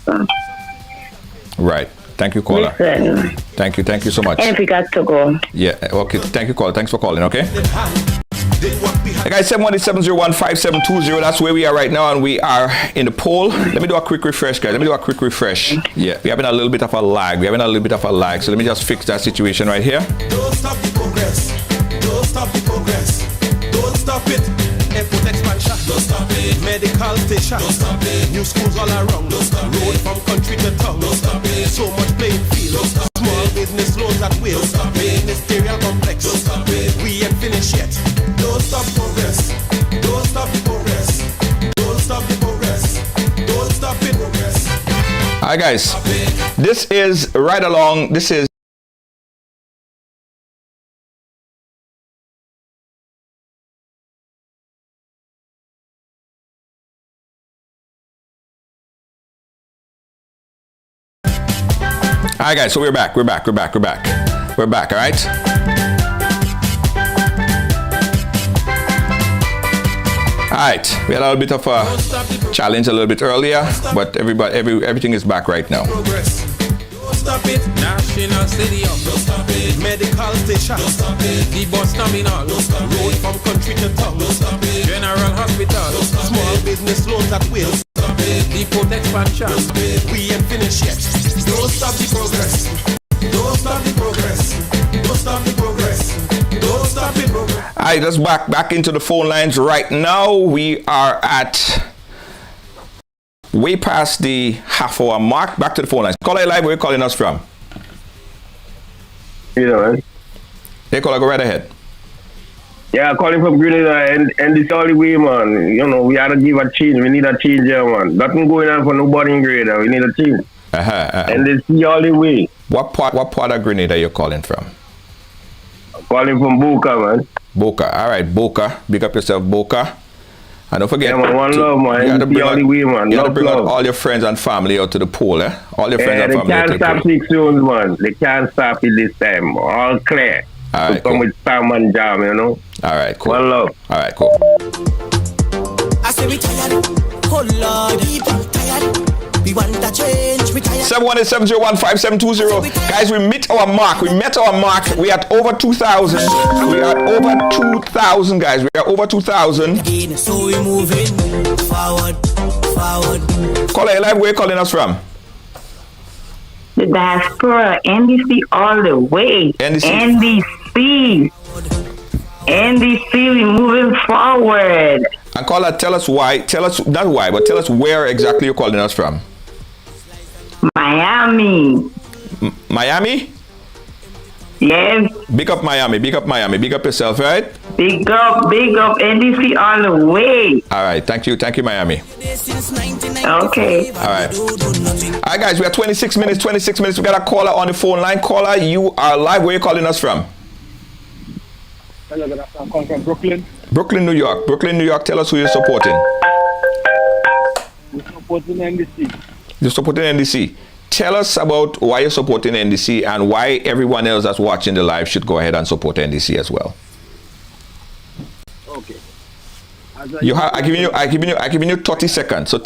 Right. Thank you, caller. Listen. Thank you so much. NNP got to go. Yeah, okay. Thank you, caller. Thanks for calling, okay? Hey guys, 718-701-5720. That's where we are right now, and we are in the poll. Let me do a quick refresh, guys. Yeah, we're having a little bit of a lag. So let me just fix that situation right here. Don't stop the progress. Don't stop the progress. Don't stop it. Airport expansion. Don't stop it. Medical station. Don't stop it. New schools all around. Don't stop it. Road from country to town. Don't stop it. So much playing field. Don't stop Small it. Business loans at will. Don't stop it. Ministerial complex. Don't stop it. We ain't finished yet. Don't stop progress. Don't stop the progress. Don't stop the progress. Don't stop it. Progress. All right, guys. This is right along. This is. All right, guys. So we're back. All right. All right, we had a little bit of a challenge a little bit earlier, but everything is back right now. Don't stop it. National Stadium. Don't stop it. Medical station. Don't stop it. The bus terminal. Don't stop it. Road from country to town. Don't stop it. General Hospital. Don't stop Small business loans at will. Don't stop it. Depot expansion. Don't stop it. We ain't finished yet. Don't stop the progress. Don't stop the progress. Don't stop the progress. Don't stop the progress. All right, let's back into the phone lines right now. We are at way past the half-hour mark. Back to the phone lines. Caller live, where are you calling us from? You know, man. Hey, caller, go right ahead. Yeah, calling from Grenada, and this all the way, man. You know, we had to give a change. We need a change here, man. Nothing going on for nobody in Grenada. We need a change. And this is all the way. What part of Grenada you're calling from? I'm calling from Boca, man. Boca. All right, Boca. Big up yourself, Boca. And don't forget, yeah, man, one love, man. You got to bring, all the way, man. You got to bring out all your friends and family out to the pool, eh? All your friends and family out to the pool. They can't stop 6 zones, man. They can't stop it this time. All clear. All right, come with Sam and Jam, you know? All right, cool. One love. All right, cool. I say we tired. Oh, Lord. People tired. We want a change. We tired. 718-701-5720. Guys, we met our mark. We are at over 2,000. We are over 2,000, guys. We are over 2,000. So we moving forward. Caller live, where are you calling us from? The diaspora, NDC all the way. NDC, we moving forward. And caller, tell us why. Tell us, not why, but tell us where exactly you're calling us from. Miami. Miami? Yes. Big up Miami. Big up yourself, right? Big up NDC all the way. All right, thank you, Miami. Okay. All right, guys, we are 26 minutes. We got a caller on the phone line. Caller, you are live. Where are you calling us from? Hello, good afternoon. I'm calling from Brooklyn. Brooklyn, New York. Tell us who you're supporting. We're supporting NDC. You're supporting NDC. Tell us about why you're supporting NDC and why everyone else that's watching the live should go ahead and support NDC as well. Okay. I giving you 30 seconds. So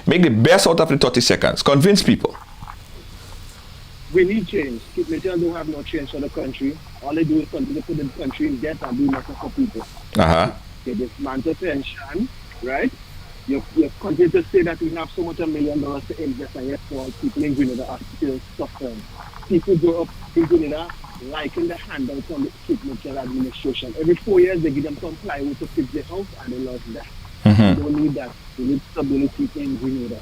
make the best out of the 30 seconds. Convince people. We need change. Kidnappers don't have no change for the country. All they do is continue to put the country in debt and do nothing for people. Okay, dismantle pension, right? You continue to say that we have so much $1 million to invest, and yet all people in Grenada are still suffering. People grow up in Grenada liking the handouts from the Kidnappers administration. Every 4 years they give them some plywood to fix their house and they lost that. We don't need that. We need stability in Grenada.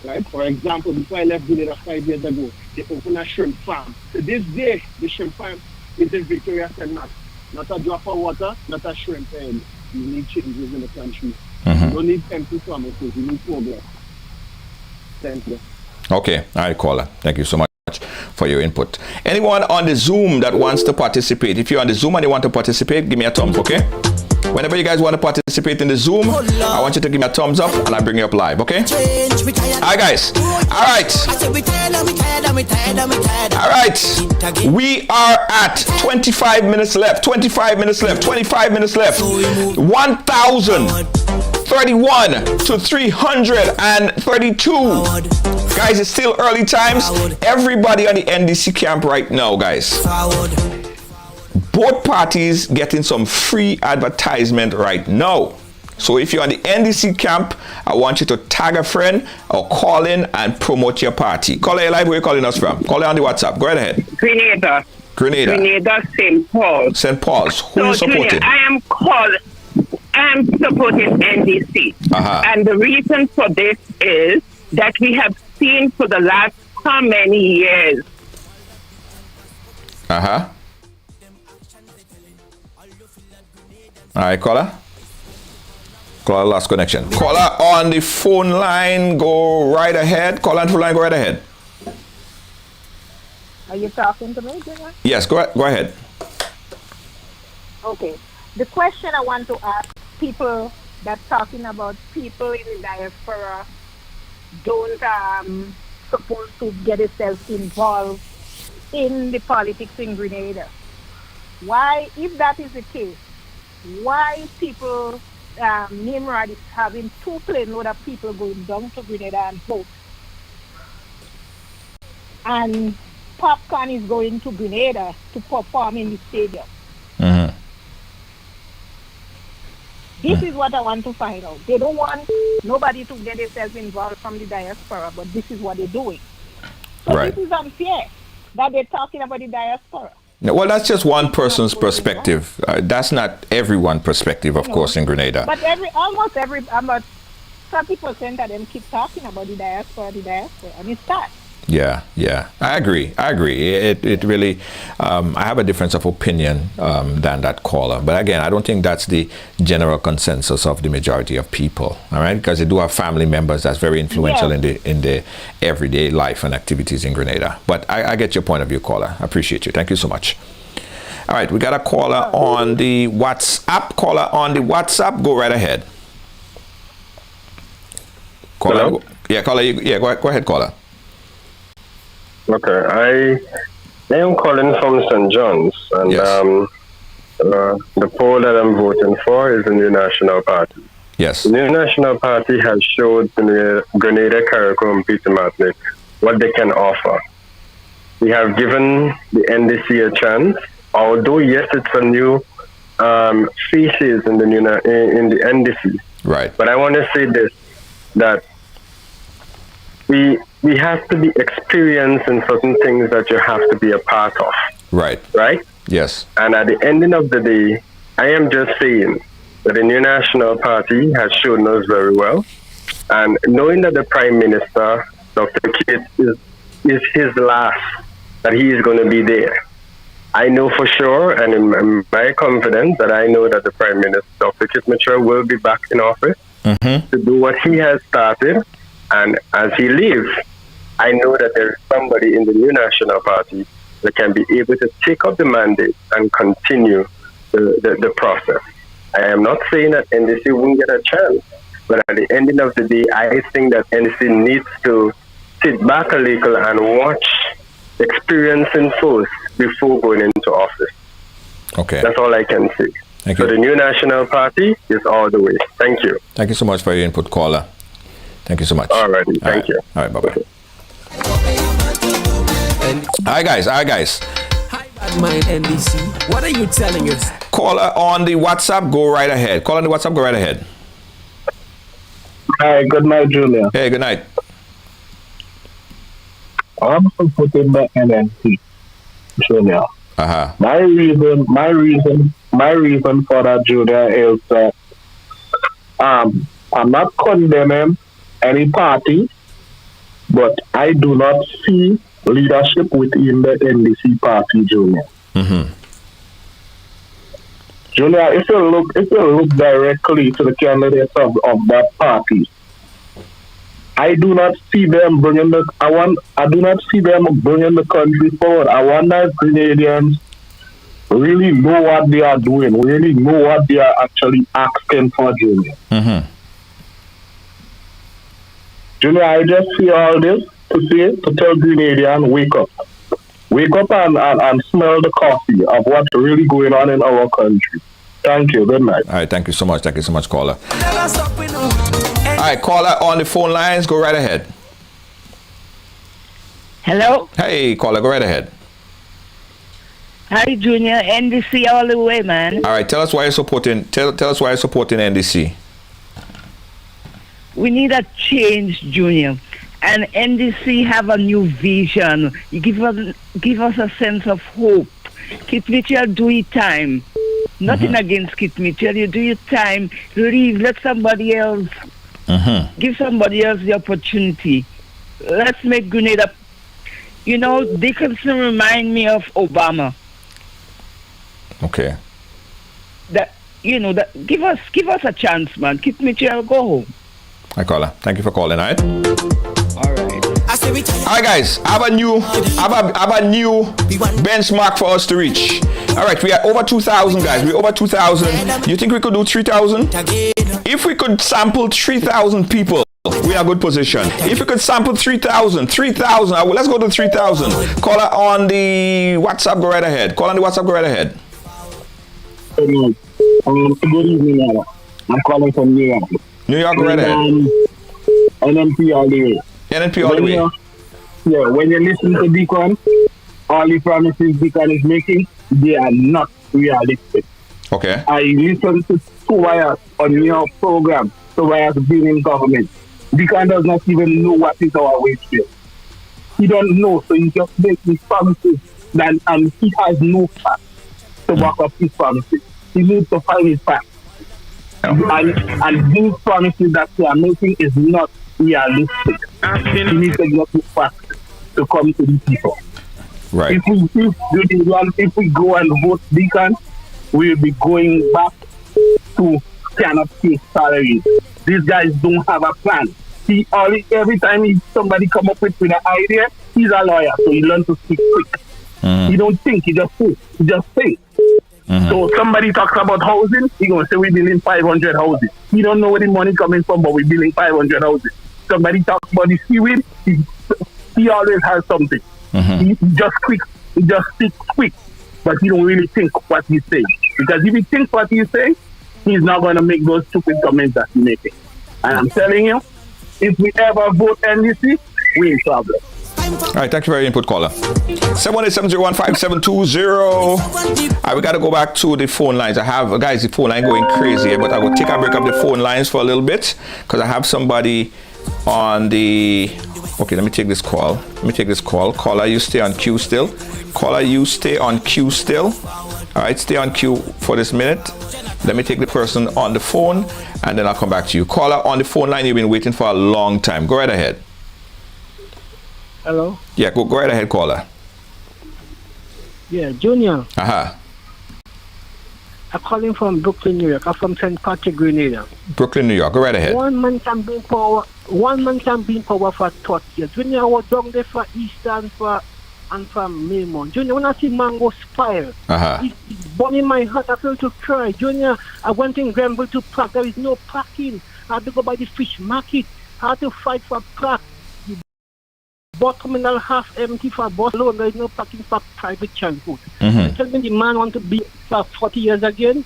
Right? For example, before I left Grenada 5 years ago, they opened a shrimp farm. To this day, the shrimp farm is in Victoria St. Mark. Not a drop of water, not a shrimp egg. We need changes in the country. Mm-hmm. We don't need empty promises. We need progress. Thank you. Okay. All right, caller. Thank you so much for your input. Anyone on the Zoom that wants to participate, if you're on the Zoom and you want to participate, give me a thumbs, okay? Whenever you guys want to participate in the Zoom, I want you to give me a thumbs up and I'll bring you up live, okay? Alright, guys. Alright. Alright. We are at 25 minutes left. 25 minutes left. 25 minutes left. 1,031 to 332. Guys, it's still early times. Everybody on the NDC camp right now, guys. Both parties getting some free advertisement right now. So if you're on the NDC camp, I want you to tag a friend or call in and promote your party. Call it live. Where you calling us from? Call it on the WhatsApp. Go right ahead. Grenada. Grenada, St. Paul. St. Paul's. Who are you supporting? I am supporting NDC. And the reason for this is that we have seen for the last how many years? All right, caller. Caller, lost connection. Caller on the phone line, go right ahead. Caller on the phone line, go right ahead. Are you talking to me, Junior? Yes, go ahead. Okay. The question I want to ask people that's talking about people in the diaspora don't supposed to get themselves involved in the politics in Grenada. Why, if that is the case, why people, Nimrod is having 2 planeload of people going down to Grenada and vote, and Popcorn is going to Grenada to perform in the stadium? Mm-hmm. This is what I want to find out. They don't want nobody to get themselves involved from the diaspora, but this is what they're doing. So This is unfair that they're talking about the diaspora. Well, that's just one person's perspective. That's not everyone's perspective, of course, in Grenada. But almost about 30% of them keep talking about the diaspora, and it's that. Yeah, I agree. It really, I have a difference of opinion than that caller. But again, I don't think that's the general consensus of the majority of people. All right, because they do have family members that's very influential in the everyday life and activities in Grenada. But I get your point of view, caller. I appreciate you. Thank you so much. All right, we got a caller on the WhatsApp. Caller on the WhatsApp, go right ahead. Caller, Hello? Go ahead, caller. Okay, I am calling from St. John's, and the poll that I'm voting for is the New National Party. Yes. The New National Party has showed Grenada, Carriacou, Peter Martinique what they can offer. We have given the NDC a chance, although yes, it's a new species in the NDC. Right. But I want to say this, that we have to be experienced in certain things that you have to be a part of. Right. Right? Yes. And at the ending of the day, I am just saying that the New National Party has shown us very well. And knowing that the Prime Minister, Dr. Kit, is his last, that he is going to be there. I know for sure, and in my confidence, that I know that the Prime Minister, Dr. Kit Mitchell, will be back in office to do what he has started. And as he leaves, I know that there is somebody in the New National Party that can be able to take up the mandate and continue the process. I am not saying that NDC won't get a chance, but at the ending of the day, I think that NDC needs to sit back a little and watch experiencing force before going into office. Okay. That's all I can say. Thank so you. The New National Party is all the way. Thank you. Thank you so much for your input, caller. Thank you so much. All right. Thank you. All right. Bye-bye. All right, guys. Hi, Bad Mind NDC. What are you telling us? Caller on the WhatsApp, go right ahead. Caller on the WhatsApp, go right ahead. Hi, good night, Julia. Hey, good night. I'm supporting the NNP, Julia. My reason for that, Julia, is that I'm not condemning any party, but I do not see leadership within the NDC party, Julia. Junior, if you look directly to the candidates of that party, I do not see them bringing the country forward. I wonder if Grenadians really know what they are doing, really know what they are actually asking for, Junior. Mm-hmm. Junior, I just see all this to tell Grenadians, wake up. Wake up and smell the coffee of what's really going on in our country. Thank you. Good night. All right. Thank you so much. Thank you so much, caller. All right, caller on the phone lines. Go right ahead. Hello? Hey, caller. Go right ahead. Hi, Junior. NDC all the way, man. All right. Tell us why you're supporting. Tell us why you're supporting NDC. We need a change, Junior. And NDC have a new vision. You give us a sense of hope. Kit Mitchell do it time. Nothing against Kit Mitchell. You do your time. Leave. Let somebody else. Give somebody else the opportunity. Let's make Grenada. You know, Dickinson remind me of Obama. Okay. That give us a chance, man. Kit Mitchell, go home. Hi, caller. Thank you for calling. All right. All right. All right, guys. I have a new benchmark for us to reach. All right, we are over 2,000, guys. We're over 2,000. You think we could do 3,000? If we could sample 3,000 people, we are in a good position. If we could sample 3,000, let's go to 3,000. Caller on the WhatsApp, go right ahead. Call on the WhatsApp, go right ahead. Good evening, Anna. I'm calling from New York. New York, go right ahead. NNP all the way. NNP all the way. Yeah, when you listen to Deacon, all the promises Deacon is making, they are not realistic. Okay. I listened to Tobias on your program, Tobias being in government. Deacon does not even know what is our wage bill. He don't know, so he just makes these promises and he has no facts to back up his promises. He needs to find his facts. And these promises that they are making is not realistic. He needs to get his facts to come to the people. Right. If we go and vote Deacon, we'll be going back to cannot pay salaries. These guys don't have a plan. Every time somebody come up with an idea, he's a lawyer, so he learns to speak quick. He don't think, he just say. So somebody talks about housing, he gonna say we're building 500 houses. He don't know where the money coming from, but we're building 500 houses. Somebody talks about the seaweed, he always has something. He just speaks quick, but he don't really think what he's saying. Because if he thinks what he's saying, he's not going to make those stupid comments that he's making. And I'm telling you, if we ever vote NDC, we're in trouble. All right, thank you for your input, caller. 718-701-5720. We got to go back to the phone lines. I have, guys, the phone line going crazy here, but I will take a break up the phone lines for a little bit because I have somebody on the... Okay, let me take this call. Caller, you stay on queue still. All right, stay on queue for this minute. Let me take the person on the phone, and then I'll come back to you. Caller on the phone line, you've been waiting for a long time. Go right ahead. Hello? Yeah, go right ahead, caller. Yeah, Junior. I'm calling from Brooklyn, New York. I'm from St. Patrick, Grenada. Brooklyn, New York. Go right ahead. One man can be in power for 30 years. Junior, I was down there for Eastern and from Maymont. Junior, when I see mango spire, it's burning my heart. I feel to cry. Junior, I went in Grenville to park. There is no parking. I had to go by the fish market. I had to fight for park. The bus terminal half empty for bus alone. There is no parking for private transport. Tell me the man want to be for 40 years again.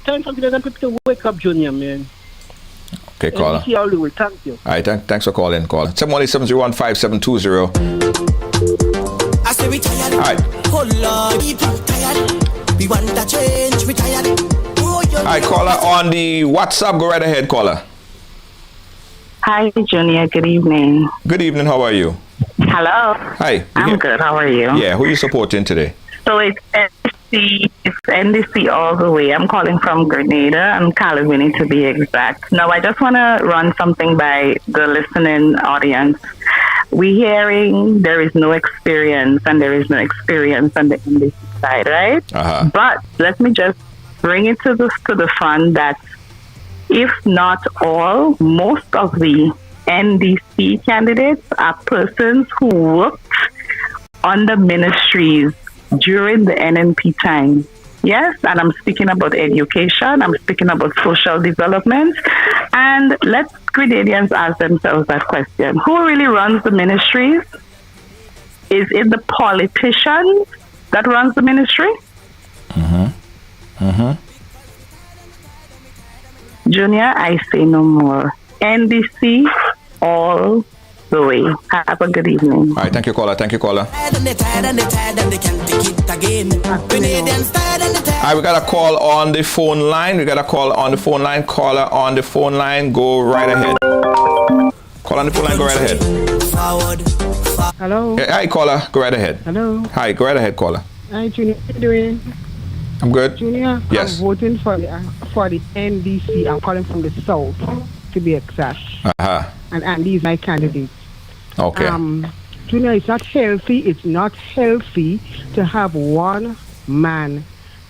Time for people to wake up, Junior, man. Okay, caller. All the way. Thank you. All right, thanks for calling. Call 718-701-5720. I say we tired. All right. Oh Lord, people tired. We want a change. We tired. All right, caller on the WhatsApp. Go right ahead, caller. Hi, Junior. Good evening. Good evening. How are you? Hello. Hi. I'm good. How are you? Yeah. Who are you supporting today? So it's NDC all the way. I'm calling from Grenada and Calamini to be exact. Now, I just want to run something by the listening audience. We're hearing there is no experience and there is no experience on the NDC side, right? But let me just bring it to the front that if not all, most of the NDC candidates are persons who worked on the ministries during the NNP time. Yes, and I'm speaking about education, I'm speaking about social development, and let Grenadians ask themselves that question. Who really runs the ministries? Is it the politician that runs the ministry? Junior, I say no more. NDC all the way. Have a good evening. All right, thank you, caller. All right, we got a call on the phone line. Caller on the phone line. Go right ahead. Call on the phone line. Go right ahead. Hello. Hi, caller. Go right ahead. Hello. Hi, go right ahead, caller. Hi, Junior. How you doing? I'm good. Junior, yes. I'm voting for the NDC. I'm calling from the South, to be exact. And these are my candidates. Okay. Junior, it's not healthy. It's not healthy to have one man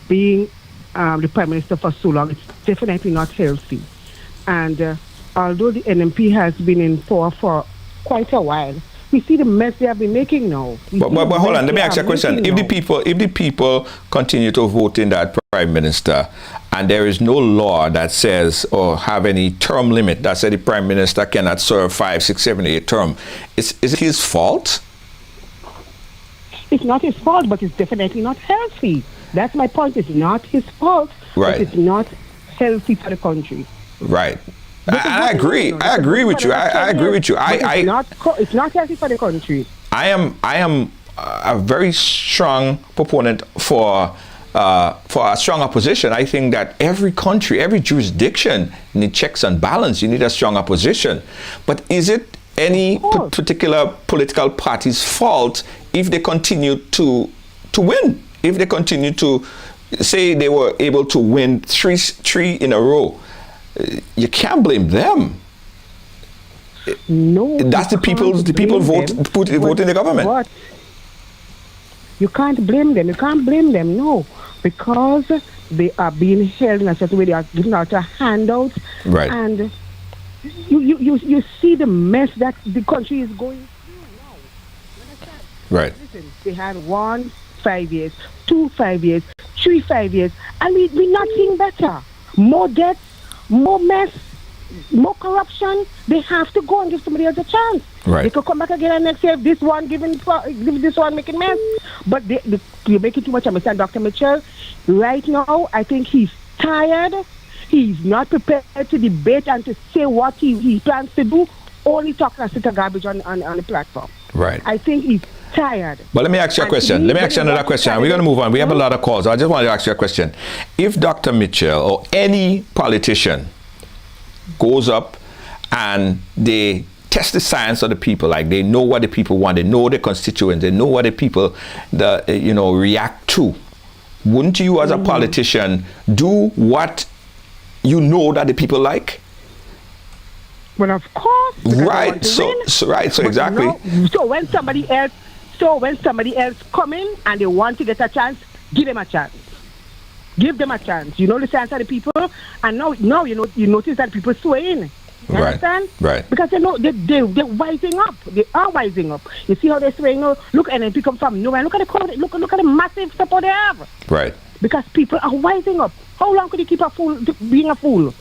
being the Prime Minister for so long. It's definitely not healthy. And although the NNP has been in power for quite a while, we see the mess they have been making now. But hold on, let me ask you a question. If the people continue to vote in that Prime Minister, and there is no law that says or have any term limit that says the Prime Minister cannot serve 5, 6, 7, 8 term, is it his fault? It's not his fault, but it's definitely not healthy. That's my point. It's not his fault, right. But it's not healthy for the country. Right. I agree. I agree with you. I agree with you. It's not healthy for the country. I am a very strong proponent for a strong opposition. I think that every country, every jurisdiction needs checks and balance. You need a strong opposition. But is it any particular political party's fault if they continue to win? If they continue to say they were able to win three in a row? You can't blame them. No, that's the people vote in the government. What? You can't blame them. You can't blame them. No, because they are being held in a certain way. They are giving out a handout, right? And you see the mess that the country is going through now. Right. Listen, they had 1 5 years, 2 5 years, 3 5 years, and we're not seeing better. More deaths. More mess, more corruption. They have to go and give somebody else a chance. Right. They could come back again and next year this one give this one making mess. But you're making too much. I understand Dr. Mitchell. Right now, I think he's tired. He's not prepared to debate and to say what he plans to do. Only talk and sit a garbage on the platform. Right. I think he's tired. But let me ask you a question. Let me ask you another question. We're going to move on. We have a lot of calls. I just want to ask you a question. If Dr. Mitchell or any politician goes up and they test the science of the people, like they know what the people want, they know the constituents, they know what the people react to, wouldn't you as a politician do what you know that the people like? Well, of course. Right. So exactly. So when somebody else come in and they want to get a chance, give them a chance. Give them a chance. You know the sense of the people, and now you notice that people swaying. You understand? Right. Because they're wising up. They are wising up. You see how they're swaying? Look, NNP come from nowhere. Look at the crowd. Look at the massive support they have. Right. Because people are wising up. How long could you keep a fool being a fool?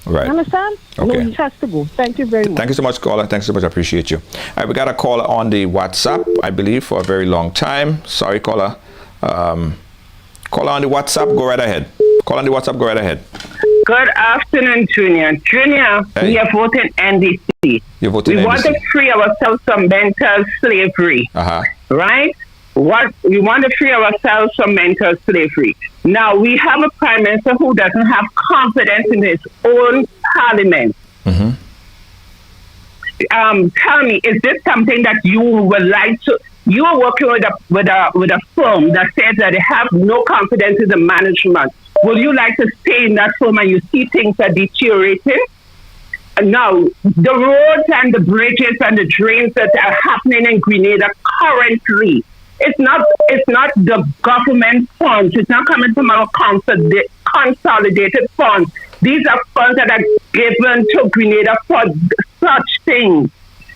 Right. You understand? Okay. No, he has to go. Thank you very much. Thank you so much, caller. Thanks so much. I appreciate you. All right, we got a caller on the WhatsApp, I believe, for a very long time. Sorry, caller. Caller on the WhatsApp, go right ahead. Call on the WhatsApp, go right ahead. Good afternoon, Junior. Junior, hey. We are voting NDC. You're voting NDC. We want to free ourselves from mental slavery. Right? We want to free ourselves from mental slavery. Now, we have a Prime Minister who doesn't have confidence in his own parliament. Mm-hmm. Tell me, is this something that you would like to... You are working with a firm that says that they have no confidence in the management. Would you like to stay in that firm and you see things are deteriorating? Now, the roads and the bridges and the drains that are happening in Grenada it's not the government funds. It's not coming from our consolidated funds. These are funds that are given to Grenada for such things.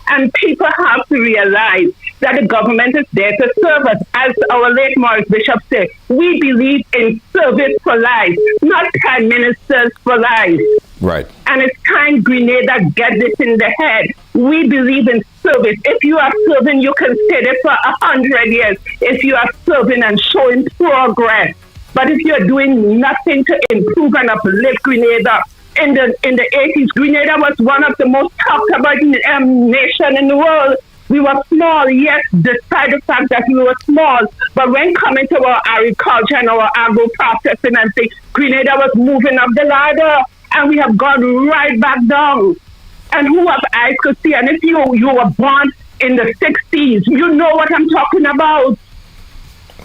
And people have to realize that the government is there to serve us. As our late Morris Bishop said, we believe in service for life, not prime ministers for life. Right. And it's time Grenada get this in the head. We believe in service. If you are serving, you can stay there for 100 years. If you are serving and showing progress. But if you're doing nothing to improve and uplift Grenada, in the 80s, Grenada was one of the most talked about nation in the world. We were small, yes, despite the fact that we were small. But when coming to our agriculture and our agro processing and things, Grenada was moving up the ladder, and we have gone right back down. And who have eyes could see? And if you were born in the 60s, you know what I'm talking about.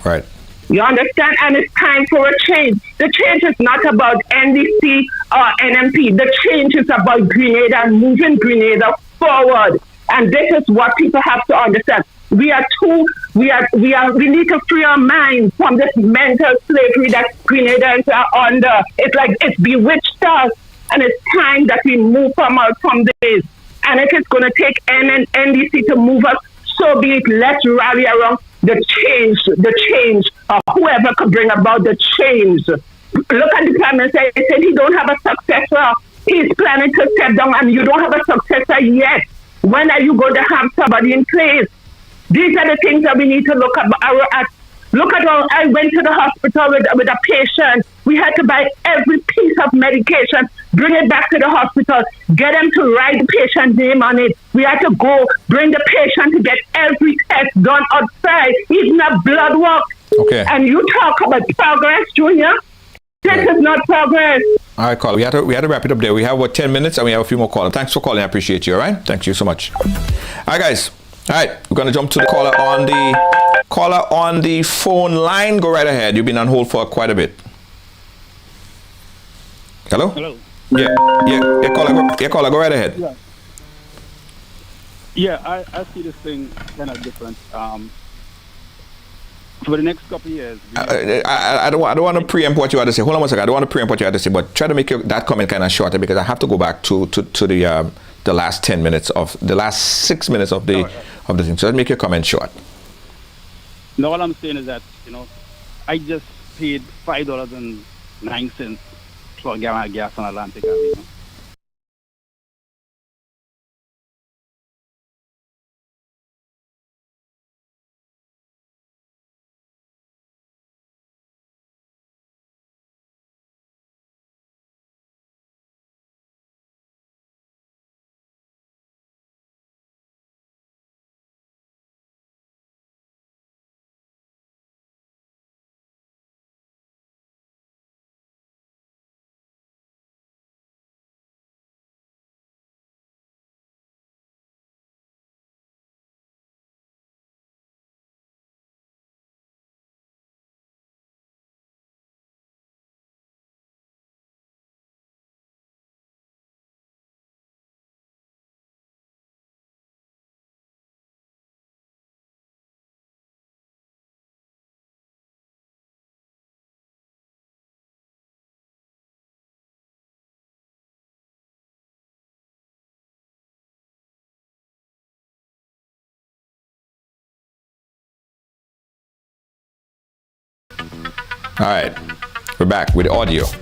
Right. You understand? And it's time for a change. The change is not about NDC or NMP. The change is about Grenada and moving Grenada forward. And this is what people have to understand. We need to free our minds from this mental slavery that Grenadians are under. It's like it's bewitched us. And it's time that we move from this. And if it's going to take NDC to move us, so be it. Let's rally around the change, or whoever could bring about the change. Look at the Prime Minister. He said he don't have a successor. He's planning to step down, and you don't have a successor yet. When are you going to have somebody in place? These are the things that we need to look at. Look at all. I went to the hospital with a patient. We had to buy every piece of medication, bring it back to the hospital, get them to write the patient's name on it. We had to go bring the patient to get every test done outside, even a blood work. Okay. And you talk about progress, Junior. This is not progress. All right, Carl. We had to wrap it up there. We have 10 minutes, and we have a few more callers. Thanks for calling. I appreciate you. All right. Thank you so much. All right, guys. All right, we're going to jump to the caller on the phone line. Go right ahead. You've been on hold for quite a bit. Hello? Hello. Yeah, caller, go right ahead. Yeah, I see this thing kind of different. For the next couple of years. I don't want to preempt what you had to say. Hold on one second. I don't want to preempt what you had to say, but try to make that comment kind of shorter because I have to go back to the last 10 minutes of the last 6 minutes of the thing. So let's make your comment short. No, all I'm saying is that, I just paid $5.09 for a gallon of gas on Atlantic Avenue. All right, we're back with audio. All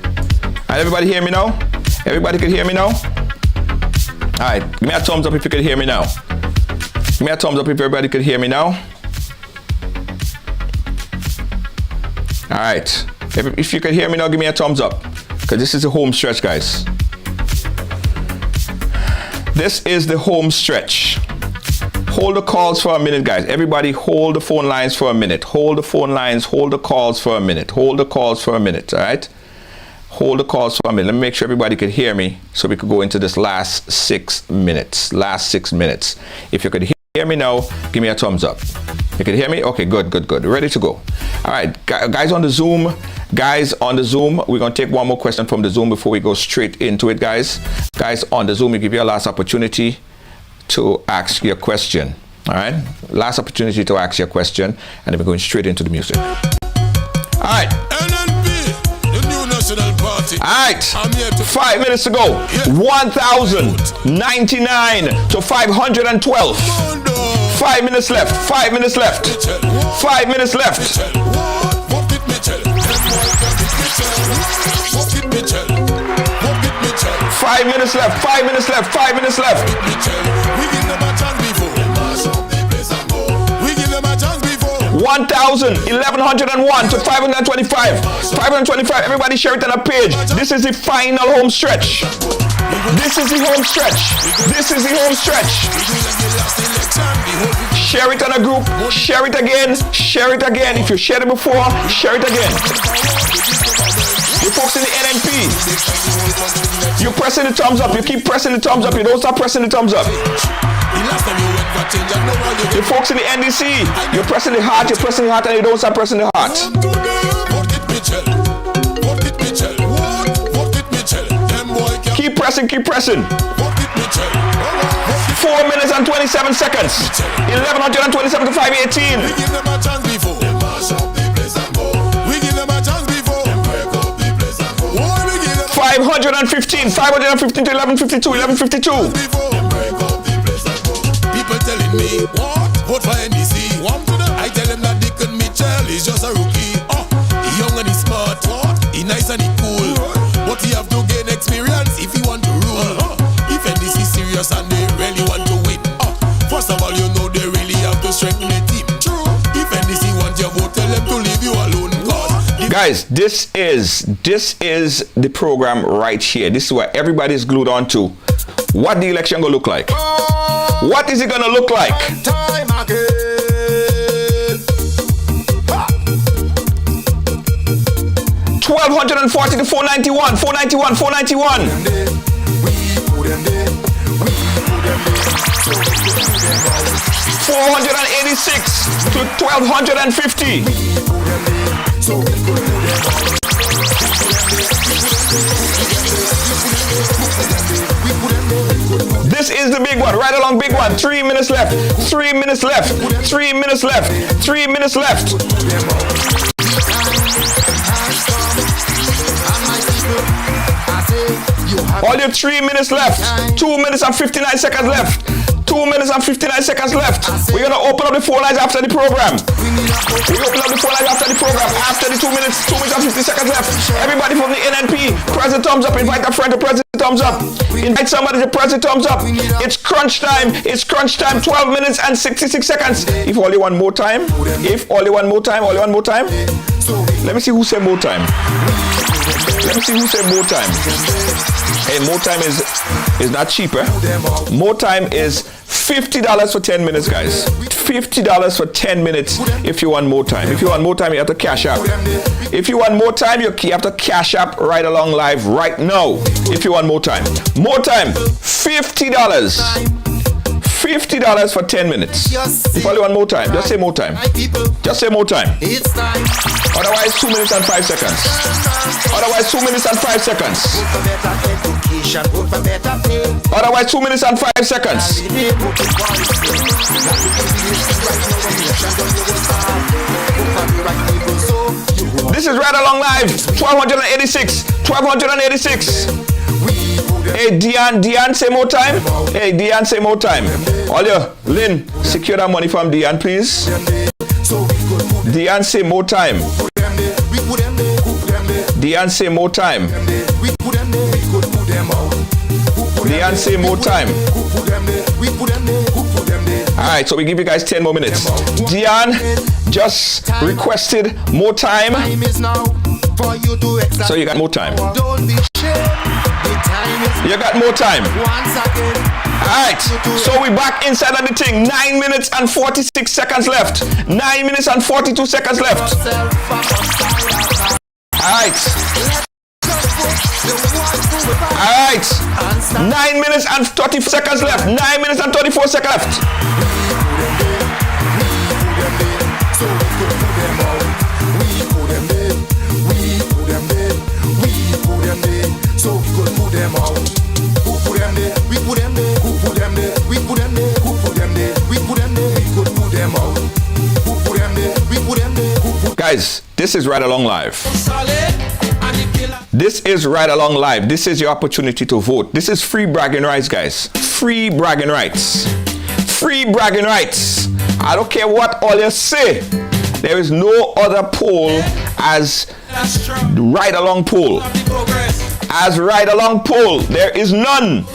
right, everybody hear me now? Everybody can hear me now? All right, give me a thumbs up if you can hear me now. Give me a thumbs up if everybody can hear me now. All right, if you can hear me now, give me a thumbs up because this is the home stretch, guys. This is the home stretch. Hold the calls for a minute, guys. Everybody hold the phone lines for a minute. Hold the phone lines, hold the calls for a minute. Hold the calls for a minute, all right? Hold the calls for a minute. Let me make sure everybody could hear me so we could go into this last 6 minutes. Last 6 minutes. If you could hear me now, give me a thumbs up. You can hear me? Okay, good. Ready to go. All right, guys on the Zoom, we're going to take one more question from the Zoom before we go straight into it, guys. Guys on the Zoom, we give you a last opportunity to ask your question. All right, last opportunity to ask your question, and then we're going straight into the music. All right. NNP, the new national party. Alright, 5 minutes to go. 1,099 to 512. 5 minutes left. 5 minutes left. 5 minutes left. 5 minutes left. 5 minutes left. 5 minutes left. 1,000, 1,101 to 525. 525. Everybody share it on a page. This is the final home stretch. This is the home stretch. This is the home stretch. Share it on a group. Share it again. Share it again. If you shared it before, share it again. You folks in the NNP, you pressing the thumbs up. You keep pressing the thumbs up. You don't stop pressing the thumbs up. You folks in the NDC, you're pressing the heart. You're pressing the heart, and you don't stop pressing the heart. Keep pressing. Keep pressing. 4 minutes and 27 seconds. 1,127 to 518. 515 to 1152. 1152. People telling me, what? Vote for NDC. I tell them that Dickon Mitchell is just a rookie. He young and he smart. He nice and he cool. But he have to gain experience if he want to rule. If NDC serious and they really want to win. First of all, you know they really have to strengthen the team. True. If NDC want your vote, tell them to leave you alone. Guys, this is the program right here. This is what everybody's glued on to. What the election gonna look like? What is it gonna look like? Time again. 1,240 to 491. 491. 491. 486 to 1,250. This is the big one, right along big one. 3 minutes left. 3 minutes left. 3 minutes left. 3 minutes left. All your 3 minutes left. 2 minutes and 59 seconds left. 2 minutes and 59 seconds left. We're gonna open up the phone lines after the program. We open up the phone lines after the program. After the 2 minutes and 50 seconds left. Everybody from the NNP, press the thumbs up. Invite a friend to press the thumbs up. Invite somebody to press the thumbs up. It's crunch time. It's crunch time. 12 minutes and 66 seconds. If only one more time. If only one more time. Only one more time. Let me see who said more time. Let me see who said more time. Hey, more time is not cheap, eh? More time is $50 for 10 minutes, guys. $50 for 10 minutes if you want more time. If you want more time, you have to cash out. If you want more time, you have to cash up right along live right now. If you want more time. More time, $50. $50 for 10 minutes. If you want more time, just say more time. Just say more time. Otherwise, 2 minutes and 5 seconds. Otherwise, 2 minutes and 5 seconds. Otherwise, 2 minutes and 5 seconds. This is right along live. 1,286. 1,286. Hey, Dion, say more time. Hey, Dion, say more time. All you, Lynn, secure that money from Dion, please. Dion, say more time. Dion, say more time. Dion, say more time. Alright, so we give you guys 10 more minutes. Dion just requested more time. So you got more time. You got more time. Alright, so we back inside of the thing. 9 minutes and 46 seconds left. 9 minutes and 42 seconds left. Alright. Alright. 9 minutes and 30 seconds left. 9 minutes and 34 seconds left. So we could put them out. Who put them there? We put them there. Who put them there? We put them there. Who put them there? We put them there. We could put them out. Who put them there? We put them there. Guys, this is Right Along Live. This is Ride Along Live. This is your opportunity to vote. This is free bragging rights, guys. Free bragging rights. Free bragging rights. I don't care what all you say. There is no other poll as Ride Along poll. As Ride Along poll, there is none.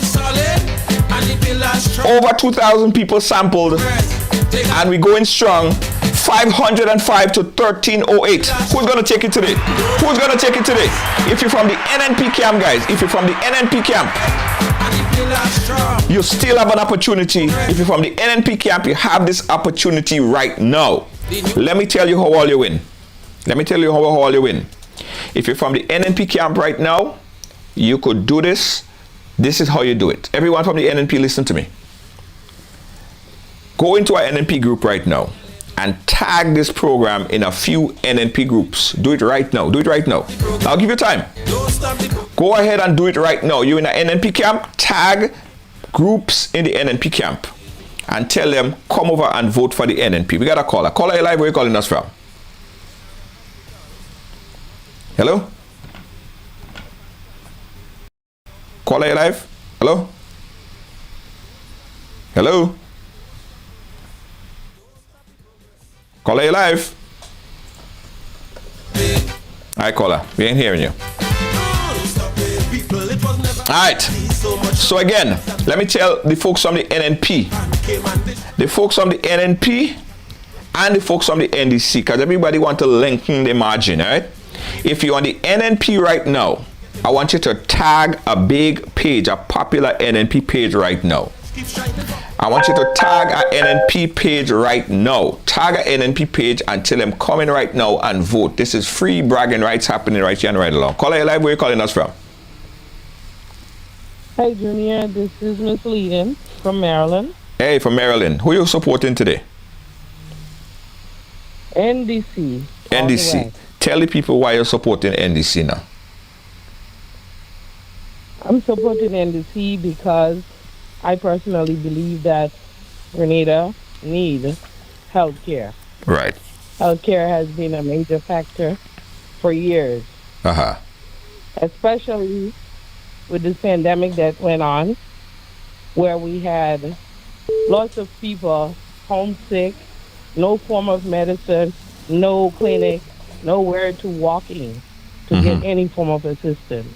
Over 2,000 people sampled, and we're going strong. 505 to 1308. Who's going to take it today? Who's going to take it today? If you're from the NNP camp, guys, if you're from the NNP camp, you still have an opportunity. If you're from the NNP camp, you have this opportunity right now. Let me tell you how all you win. Let me tell you how all you win. If you're from the NNP camp right now, you could do this. This is how you do it. Everyone from the NNP, listen to me. Go into our NNP group right now and tag this program in a few NNP groups. Do it right now. Do it right now. I'll give you time. Go ahead and do it right now. You're in an NNP camp, tag groups in the NNP camp and tell them, come over and vote for the NNP. We got a caller. Caller, you live. Where are you calling us from? Hello? Caller, you live? Hello? Hello? Caller, you live? Alright, caller, we ain't hearing you. Alright, so again, let me tell the folks from the NNP, the folks from the NNP and the folks from the NDC, because everybody want to lengthen the margin, alright? If you're on the NNP right now, I want you to tag a big page, a popular NNP page right now. I want you to tag an NNP page right now. Tag an NNP page and tell them come in right now and vote. This is free bragging rights happening right here and right along. Caller, you live. Where are you calling us from? Hi, Junior. This is Miss Leiden from Maryland. Hey, from Maryland. Who are you supporting today? NDC. NDC. Tell the people why you're supporting NDC now. I'm supporting NDC because I personally believe that Grenada needs health care. Right. Health care has been a major factor for years. Especially with this pandemic that went on, where we had lots of people homesick, no form of medicine, no clinic, nowhere to walk in to get any form of assistance.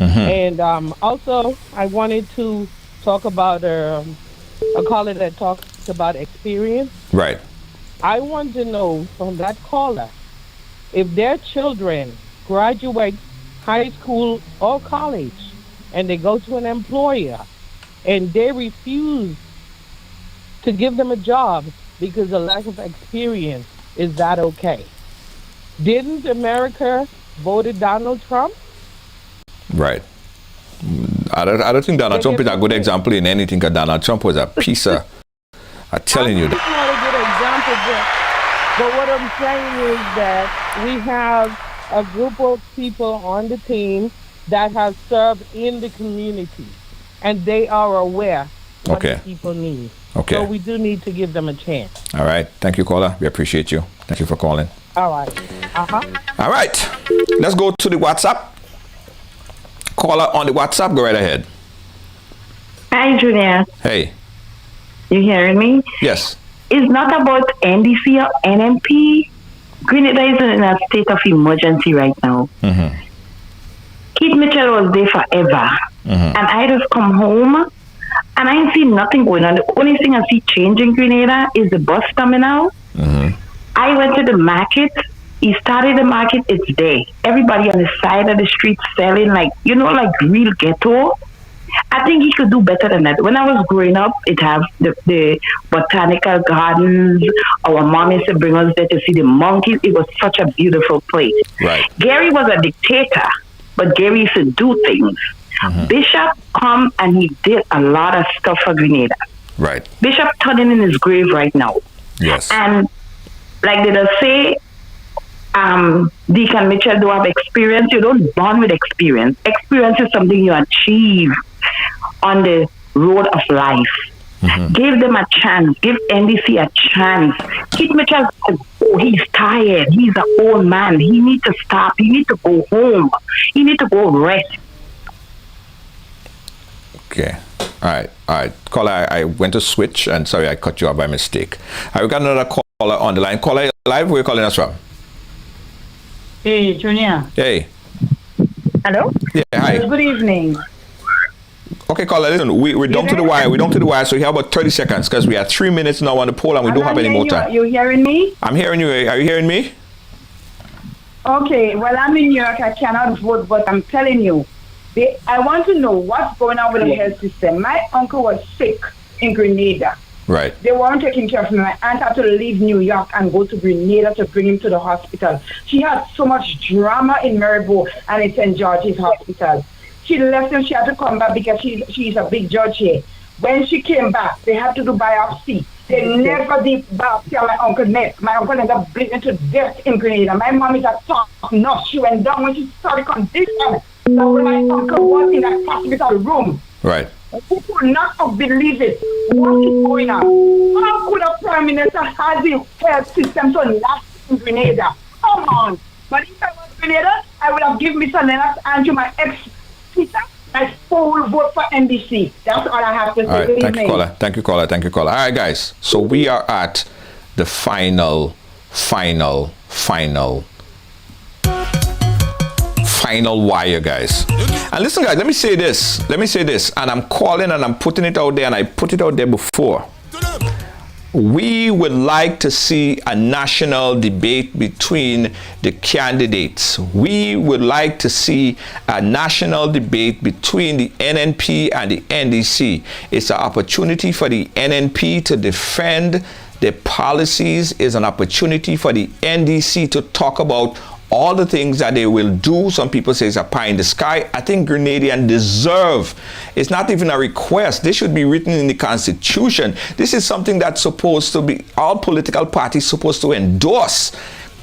And also, I wanted to talk about a caller that talks about experience. Right. I want to know from that caller if their children graduate high school or college and they go to an employer and they refuse to give them a job because of lack of experience, is that okay? Didn't America voted Donald Trump? Right. I don't think Donald Trump is a good example in anything, because Donald Trump was a piece of... I'm telling you. It's not a good example, but what I'm saying is that we have a group of people on the team that have served in the community, and they are aware what the people need. Okay. So we do need to give them a chance. All right. Thank you, caller. We appreciate you. Thank you for calling. All right. All right. Let's go to the WhatsApp. Caller on the WhatsApp, go right ahead. Hi, Junior. Hey. You hearing me? Yes. It's not about NDC or NNP. Grenada is in a state of emergency right now. Keith Mitchell was there forever. And I just come home and I ain't seen nothing going on. The only thing I see changing Grenada is the bus terminal. I went to the market. He started the market, it's there. Everybody on the side of the street selling like real ghetto. I think he could do better than that. When I was growing up, it have the botanical gardens. Our mom used to bring us there to see the monkeys. It was such a beautiful place. Right. Gary was a dictator, but Gary used to do things. Bishop come and he did a lot of stuff for Grenada. Right. Bishop turning in his grave right now. Yes. And like they just say, Deacon Mitchell don't have experience. You don't born with experience. Experience is something you achieve on the road of life. Give them a chance. Give NDC a chance. Keith Mitchell, he's tired. He's an old man. He needs to stop. He needs to go home. He needs to go rest. Okay. All right. Caller, I went to switch, and sorry, I cut you off by mistake. We got another caller on the line. Caller, live, where are you calling us from? Hey, Junior. Hey. Hello? Yeah, hi. Good evening. Okay, caller, listen, we're down to the wire. We're down to the wire, so you have about 30 seconds, because we are 3 minutes now on the poll, and we don't have any more time. You hearing me? I'm hearing you. Are you hearing me? Okay, well, I'm in New York. I cannot vote, but I'm telling you, I want to know what's going on with the health system. My uncle was sick in Grenada. Right. They weren't taking care of him. My aunt had to leave New York and go to Grenada to bring him to the hospital. She had so much drama in Maribor and in St. George's Hospital. She left him. She had to come back because she's a big judge here. When she came back, they had to do biopsy. They never did biopsy on my uncle's neck. My uncle ended up bleeding to death in Grenada. My mom is a top nurse. She went down when she saw the condition. So when my uncle was in that hospital room, right. Who could not have believed it? What is going on? How could a prime minister have the health system so nasty in Grenada? Come on. But if I was Grenada, I would have given Mr. Lennox Andrew, my ex-sister, my full vote for NBC. That's all I have to say. All right, thank you, caller. All right, guys. So we are at the final wire, guys. And listen, guys, let me say this, and I'm calling and I'm putting it out there, and I put it out there before. We would like to see a national debate between the candidates. We would like to see a national debate between the NNP and the NDC. It's an opportunity for the NNP to defend their policies. It's an opportunity for the NDC to talk about all the things that they will do. Some people say it's a pie in the sky. I think Grenadians deserve. It's not even a request. This should be written in the Constitution. This is something that's supposed to be, all political parties supposed to endorse.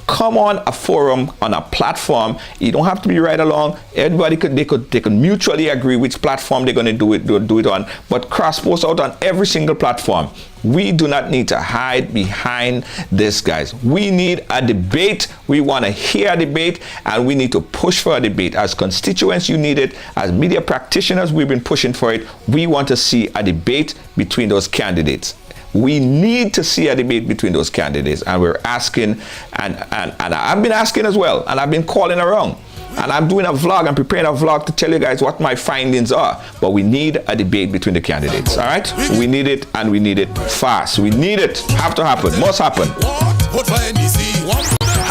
Come on a forum, on a platform. You don't have to be right along. Everybody they could mutually agree which platform they're going to do it on, but cross post out on every single platform. We do not need to hide behind this, guys. We need a debate. We want to hear a debate, and we need to push for a debate. As constituents, you need it. As media practitioners, we've been pushing for it. We want to see a debate between those candidates. We need to see a debate between those candidates, and we're asking, and I've been asking as well, and I've been calling around, and I'm doing a vlog. I'm preparing a vlog to tell you guys what my findings are. But we need a debate between the candidates. All right, we need it, and we need it fast. We need it. Have to happen. Must happen. All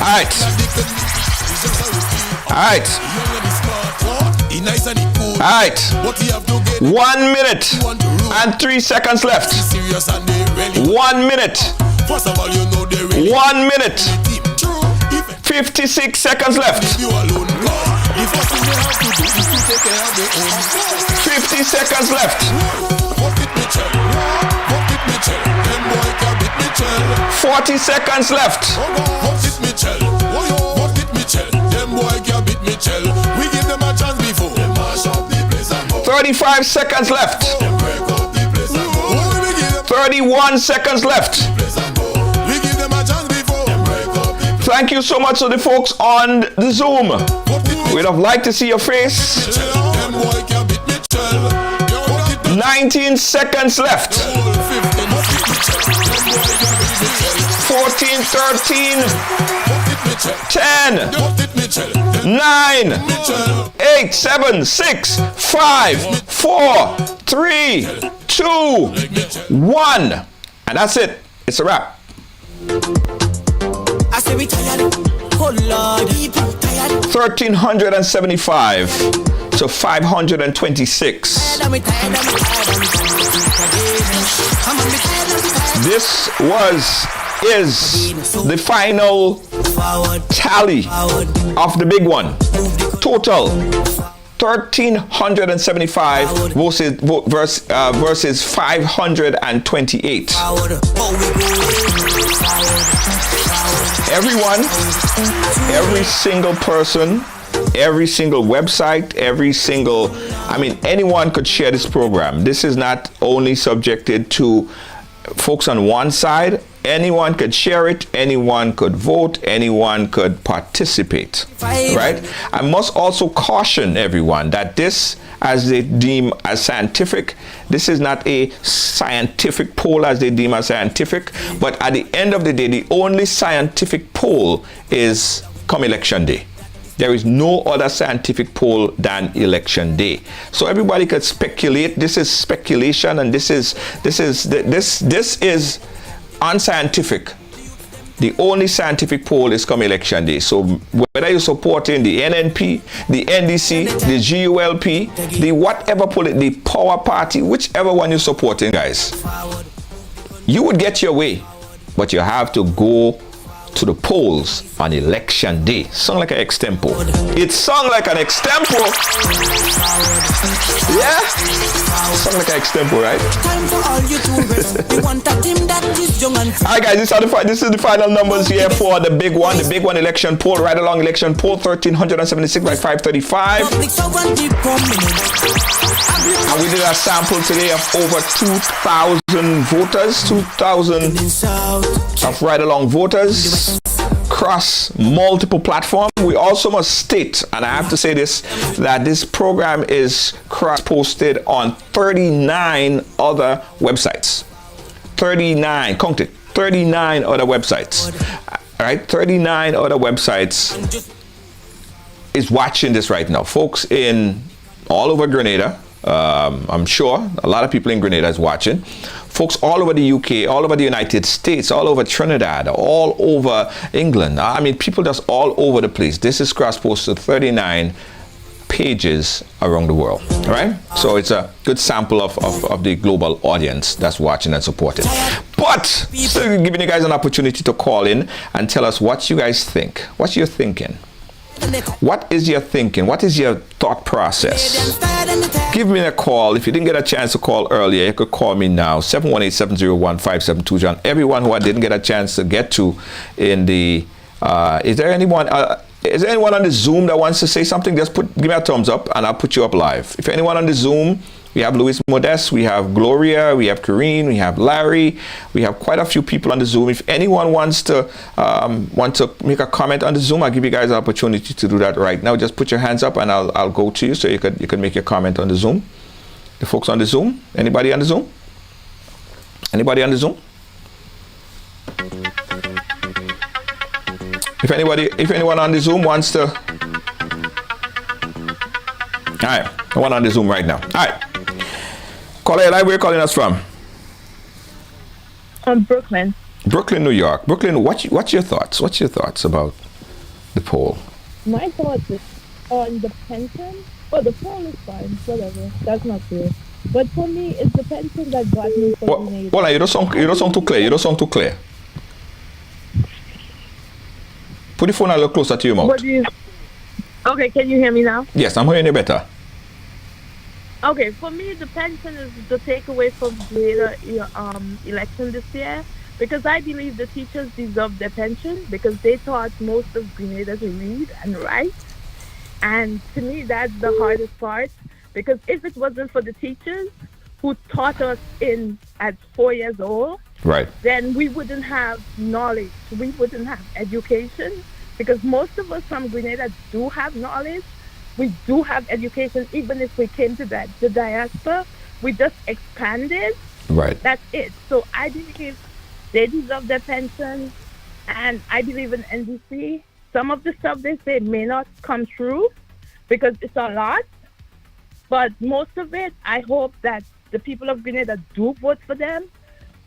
right. All right. All right. 1 minute and 3 seconds left. 1 minute. 1 minute. 56 seconds left. 50 seconds left. 40 seconds left. 35 seconds left. 31 seconds left. Thank you so much to the folks on the Zoom. We'd have liked to see your face. 19 seconds left. 14, 13, 10, 9, 8, 7, 6, 5, 4, 3, 2, 1. And that's it. It's a wrap. I say we tired. Oh Lord, 1,375 to 526. This is the final tally of the big one. Total 1,375 versus 528. Every single person every single website, anyone could share this program. This is not only subjected to folks on one side. Anyone could share it, anyone could vote, anyone could participate, right? I must also caution everyone that this, as they deem as scientific, this is not a scientific poll as they deem as scientific, but at the end of the day, the only scientific poll is come election day. There is no other scientific poll than election day. So everybody could speculate. This is speculation, and this is unscientific. The only scientific poll is come election day. So whether you're supporting the NNP, the NDC, the GULP, the whatever the power party, whichever one you're supporting, guys, you would get your way, but you have to go to the polls on election day. Sung like an extempo. It sung like an extempo. Yeah? Sung like an extempo, right? Alright guys, this is the final numbers here for the big one election poll, right along election poll 1376 by 535. And we did a sample today of over 2,000 voters, 2,000 of right along voters across multiple platforms. We also must state, and I have to say this, that this program is cross-posted on 39 other websites. 39, count it, 39 other websites. All right, 39 other websites is watching this right now. Folks in all over Grenada, I'm sure a lot of people in Grenada is watching. Folks all over the UK, all over the United States, all over Trinidad, all over England. I mean, people just all over the place. This is cross-posted 39 pages around the world. All right? So it's a good sample of the global audience that's watching and supporting. But still giving you guys an opportunity to call in and tell us what you guys think. What you're thinking. What is your thinking? What is your thought process? Give me a call. If you didn't get a chance to call earlier, you could call me now, 718-701-5720. And everyone who I didn't get a chance to get to in the, is there anyone on the Zoom that wants to say something? Just give me a thumbs up and I'll put you up live. If anyone on the Zoom, we have Luis Modest, we have Gloria, we have Karine, we have Larry, we have quite a few people on the Zoom. If anyone wants to make a comment on the Zoom, I'll give you guys an opportunity to do that right now. Just put your hands up and I'll go to you so you can make your comment on the Zoom. The folks on the Zoom, anybody on the Zoom? Anybody on the Zoom? If anyone on the Zoom wants to, all right, the one on the Zoom right now. All right. Caller, where are you calling us from? Brooklyn. Brooklyn, New York. Brooklyn, what's your thoughts? What's your thoughts about the poll? My thoughts is on the pension. Well, the poll is fine, whatever. That's not good. But for me, it's the pension that got me terminated. Well, you don't sound too clear. You don't sound too clear. Put the phone a little closer to your mouth. Okay, can you hear me now? Yes, I'm hearing you better. Okay, for me, the pension is the takeaway from the election this year, because I believe the teachers deserve their pension because they taught most of Grenada to read and write. And to me, that's the hardest part, because if it wasn't for the teachers who taught us at 4 years old, right, then we wouldn't have knowledge, we wouldn't have education, because most of us from Grenada do have knowledge. We do have education, even if we came to the diaspora. We just expanded. Right. That's it. So I believe they deserve their pension, and I believe in NDC. Some of the stuff they say may not come true because it's a lot, but most of it, I hope that the people of Grenada do vote for them.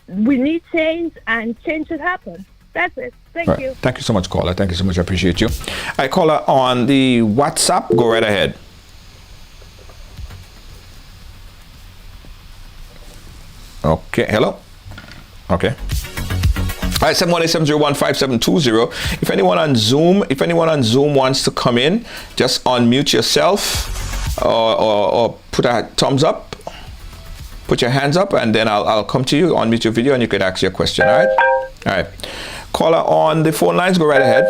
We need change, and change should happen. That's it. Thank you. Thank you so much, caller. Thank you so much. I appreciate you. I caller on the WhatsApp. Go right ahead. Okay. Hello. Okay. All right, 718-701-5720. If anyone on Zoom wants to come in, just unmute yourself or put a thumbs up. Put your hands up, and then I'll come to you, unmute your video, and you can ask your question. All right. All right. Caller on the phone lines, go right ahead.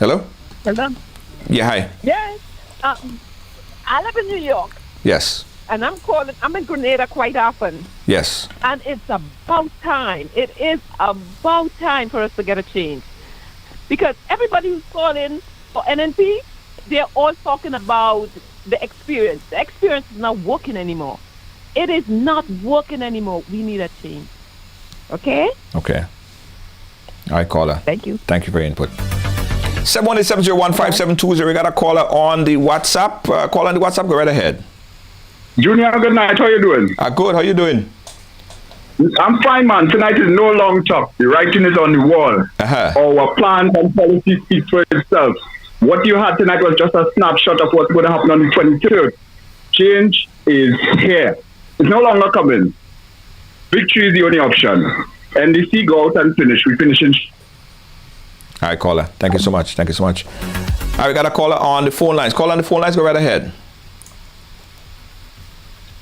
Hello? Hello? Yeah, hi. Yes. I live in New York, Yes. and I'm in Grenada quite often. Yes. And it's about time. It is about time for us to get a change. Because everybody who's calling for NNP, they're all talking about the experience. The experience is not working anymore. It is not working anymore. We need a change. Okay? Okay. All right, caller. Thank you. Thank you for your input. 718-701-5720. We got a caller on the WhatsApp. Call on the WhatsApp. Go right ahead. Junior, good night. How you doing? Good. How you doing? I'm fine, man. Tonight is no long talk. The writing is on the wall. Our plans and policies speak for itself. What you had tonight was just a snapshot of what's going to happen on the 23rd. Change is here. It's no longer coming. Victory is the only option. NDC, go out and finish. We finish in. All right, caller. Thank you so much. Thank you so much. All right, we got a caller on the phone lines. Call on the phone lines. Go right ahead.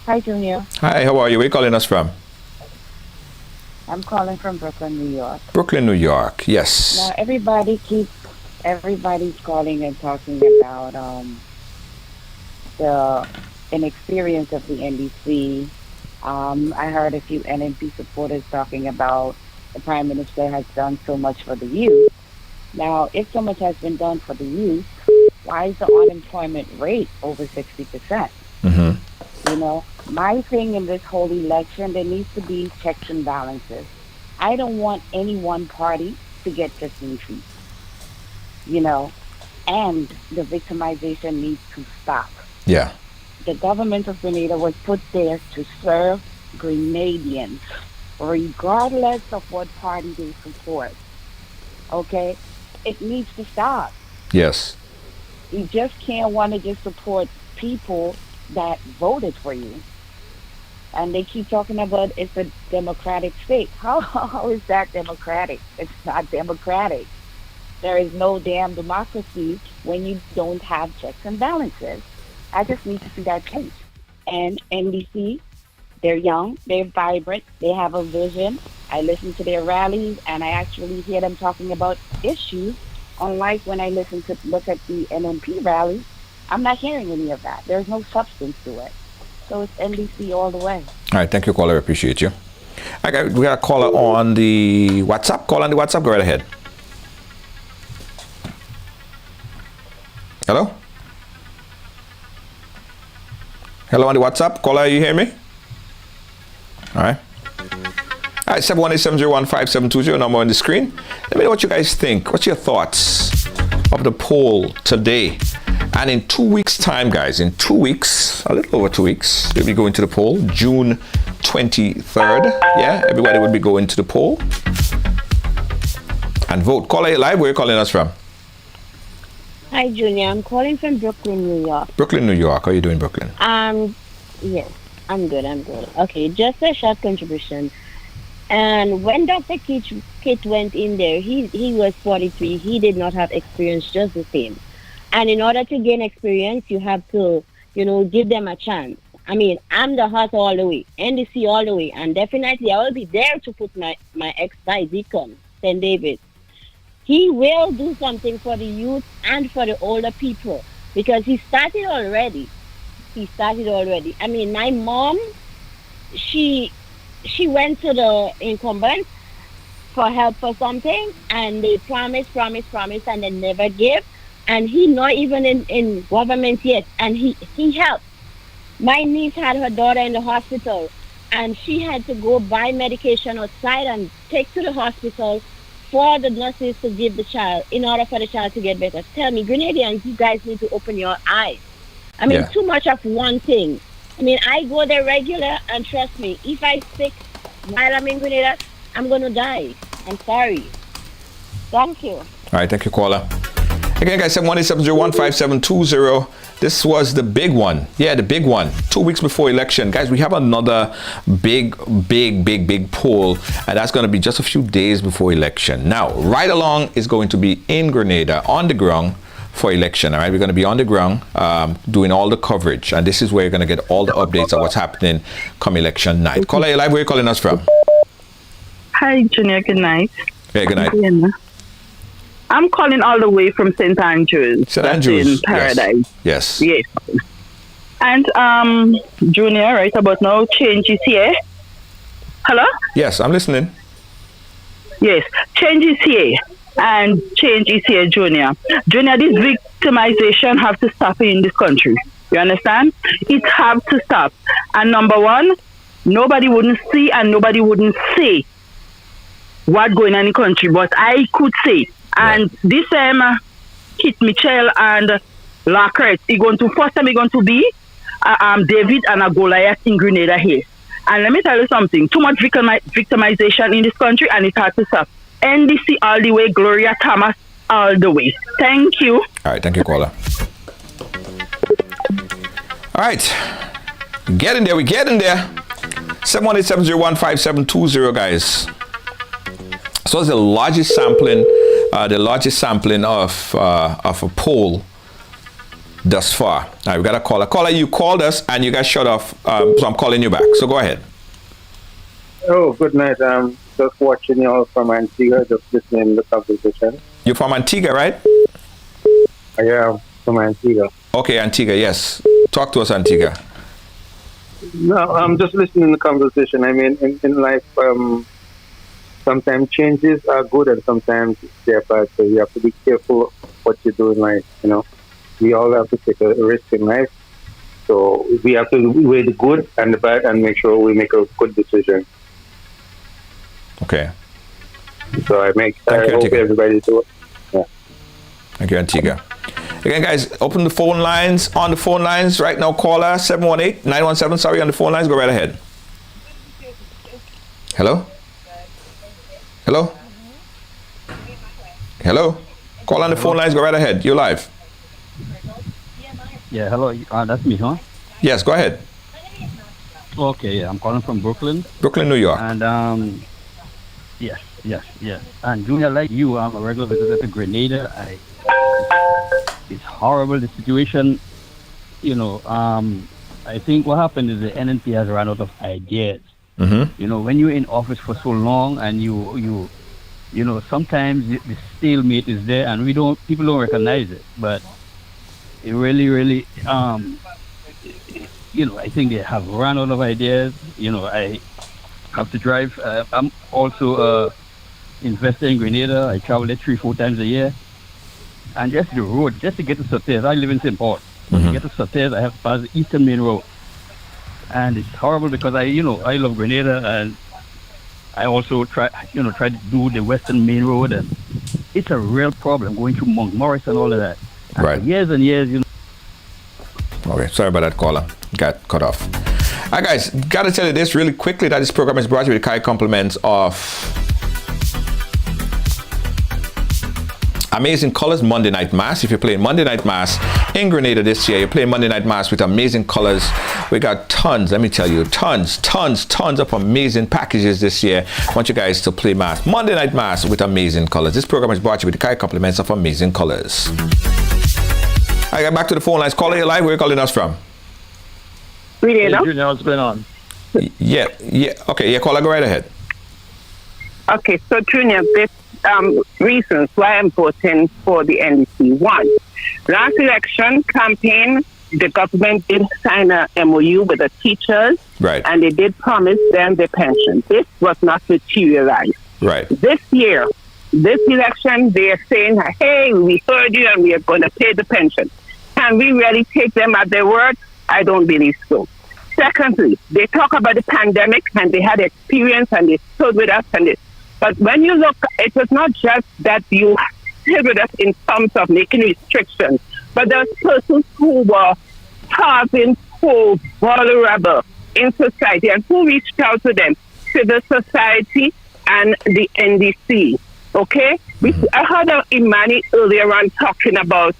Hi, Junior. Hi, how are you? Where are you calling us from? I'm calling from Brooklyn, New York. Brooklyn, New York. Yes. Now, everybody's calling and talking about the inexperience of the NDC. I heard a few NNP supporters talking about the Prime Minister has done so much for the youth. Now, if so much has been done for the youth, why is the unemployment rate over 60%? You know, my thing in this whole election, there needs to be checks and balances. I don't want any one party to get 15 feet, you know, and the victimization needs to stop. Yeah. The government of Grenada was put there to serve Grenadians, regardless of what party they support. Okay? It needs to stop. Yes. You just can't want to just support people that voted for you. And they keep talking about it's a democratic state. How is that democratic? It's not democratic. There is no damn democracy when you don't have checks and balances. I just need to see that change. And NDC, they're young, they're vibrant, they have a vision. I listen to their rallies and I actually hear them talking about issues. Unlike when I look at the NNP rallies, I'm not hearing any of that. There's no substance to it. So it's NDC all the way. All right, thank you, caller. I appreciate you. We got a caller on the WhatsApp. Call on the WhatsApp. Go right ahead. Hello? Hello on the WhatsApp. Caller, you hear me? All right. All right, 718-701-5720, number on the screen. Let me know what you guys think. What's your thoughts of the poll today? And in 2 weeks' time, guys, in 2 weeks, a little over 2 weeks, we'll be going to the poll, June 23rd. Yeah, everybody will be going to the poll and vote. Caller live, where are you calling us from? Hi, Junior. I'm calling from Brooklyn, New York. Brooklyn, New York. How are you doing, Brooklyn? Yes, I'm good. Okay, just a short contribution. And when Dr. Kit went in there, he was 43. He did not have experience, just the same. And in order to gain experience, you have to, give them a chance. I mean, I'm the heart all the way, NDC all the way, and definitely I will be there to put my ex-guy, Deacon, St. David. He will do something for the youth and for the older people because he started already. I mean, my mom, she went to the incumbent for help for something, and they promised, and they never gave. And he not even in government yet, and he helped. My niece had her daughter in the hospital, and she had to go buy medication outside and take to the hospital for the nurses to give the child in order for the child to get better. Tell me, Grenadians, you guys need to open your eyes. I mean, too much of one thing. I mean, I go there regular, and trust me, if I sick while I'm in Grenada, I'm going to die. I'm sorry. Thank you. All right, thank you, caller. Again, guys, 718-701-5720. This was the big one. Yeah, the big one. 2 weeks before election. Guys, we have another big poll, and that's going to be just a few days before election. Now, Ride Along is going to be in Grenada, on the ground, for election. All right, we're going to be on the ground doing all the coverage, and this is where you're going to get all the updates of what's happening come election night. Caller, you live. Where are you calling us from? Hi, Junior. Good night. Hey, good night. I'm calling all the way from St. Andrews. St. Andrews. In Paradise. Yes. Yes. And Junior, right about now, change is here. Hello? Yes, I'm listening. Yes, change is here. And change is here, Junior. Junior, this victimization have to stop in this country. You understand? It have to stop. And number one, nobody wouldn't see and nobody wouldn't say what going on in the country, but I could say. And this Kit Mitchell and Lacrette, first time he going to be David and a Goliath in Grenada here. And let me tell you something, too much victimization in this country and it has to stop. NDC all the way, Gloria Thomas all the way. Thank you. All right, thank you, caller. All right, we're getting there. 718-701-5720, guys. So it's the largest sampling of a poll thus far. All right, we got a caller. Caller, you called us and you got shut off, so I'm calling you back. So go ahead. Oh, good night. Just watching you all from Antigua, just listening to the conversation. You're from Antigua, right? I am from Antigua. Okay, Antigua, yes. Talk to us, Antigua. No, I'm just listening to the conversation. I mean, in life, sometimes changes are good and sometimes they're bad. So you have to be careful what you do in life, you know. We all have to take a risk in life. So we have to weigh the good and the bad and make sure we make a good decision. Okay. So I hope everybody do it. Yeah. Thank you, Antigua. Again, guys, open the phone lines. On the phone lines right now, caller 718-917. Sorry, on the phone lines. Go right ahead. Hello? Hello? Hello? Call on the phone lines. Go right ahead. You're live. Yeah, hello. That's me, huh? Yes, go ahead. Okay, yeah, I'm calling from Brooklyn. Brooklyn, New York. And yes. And Junior, like you, I'm a regular visitor to Grenada. It's horrible, the situation. You know, I think what happened is the NNP has run out of ideas. Mm-hmm. You know, when you're in office for so long and you know, sometimes the stalemate is there and people don't recognize it. But it really, you know, I think they have run out of ideas. You know, I have to drive. I'm also investor in Grenada. I travel there 3-4 times a year. And just the road, just to get to Sotés. I live in St. Paul. To get to Sotés, I have to pass the Eastern Main Road. And it's horrible because I love Grenada and I also try to do the Western Main Road, and it's a real problem going through Montmorris and all of that. And right. For years and years, you know. Okay, sorry about that, caller. Got cut off. All right, guys, got to tell you this really quickly that this program is brought to you with the kind compliments of Amazing Colors Monday Night Mass. If you're playing Monday Night Mass in Grenada this year, you're playing Monday Night Mass with Amazing Colors. We got tons, let me tell you, tons of amazing packages this year. I want you guys to play Mass. Monday Night Mass with Amazing Colors. This program is brought to you with the kind compliments of Amazing Colors. I got back to the phone lines. Caller, you live. Where are you calling us from? Grenada. Hey, what's going on? Yeah. Okay, yeah, caller, go right ahead. Okay, so Junior, this reasons why I'm voting for the NDC. One, last election campaign, the government did sign a MOU with the teachers, right? And they did promise them the pension. This was not materialized. Right. This year, this election, they are saying, hey, we heard you and we are going to pay the pension. Can we really take them at their word? I don't believe so. Secondly, they talk about the pandemic and they had experience and they stood with us but when you look, it was not just that you stood with us in terms of making restrictions, but there's persons who were starving, poor, vulnerable in society, and who reached out to them, civil society and the NDC. Okay? I heard Imani earlier on talking about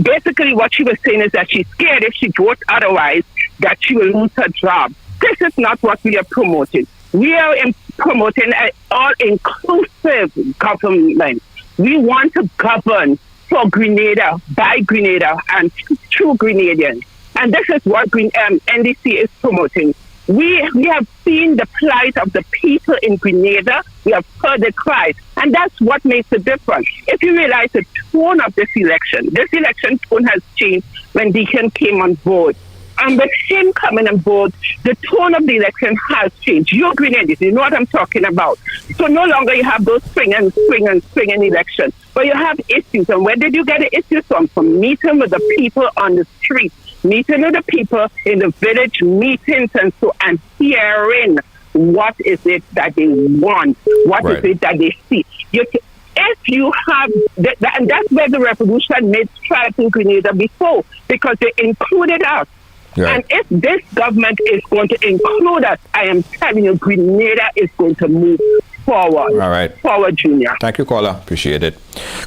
basically what she was saying is that she's scared if she votes otherwise that she will lose her job. This is not what we are promoting. We are promoting an all-inclusive government. We want to govern for Grenada, by Grenada, and through Grenadians. And this is what NDC is promoting. We have seen the plight of the people in Grenada. We have heard the cries. And that's what makes the difference. If you realize the tone of this election tone has changed when Deacon came on board. And with him coming on board, the tone of the election has changed. You're Grenadians, you know what I'm talking about. So no longer you have those spring and elections, but you have issues. And where did you get the issues from? From meeting with the people on the street, meeting with the people in the village meetings and hearing what is it that they want, what is it that they see. If you have, and that's where the revolution made strides in Grenada before, because they included us. Right. And if this government is going to include us, I am telling you, Grenada is going to move forward. All right. Forward, Junior. Thank you, caller. Appreciate it.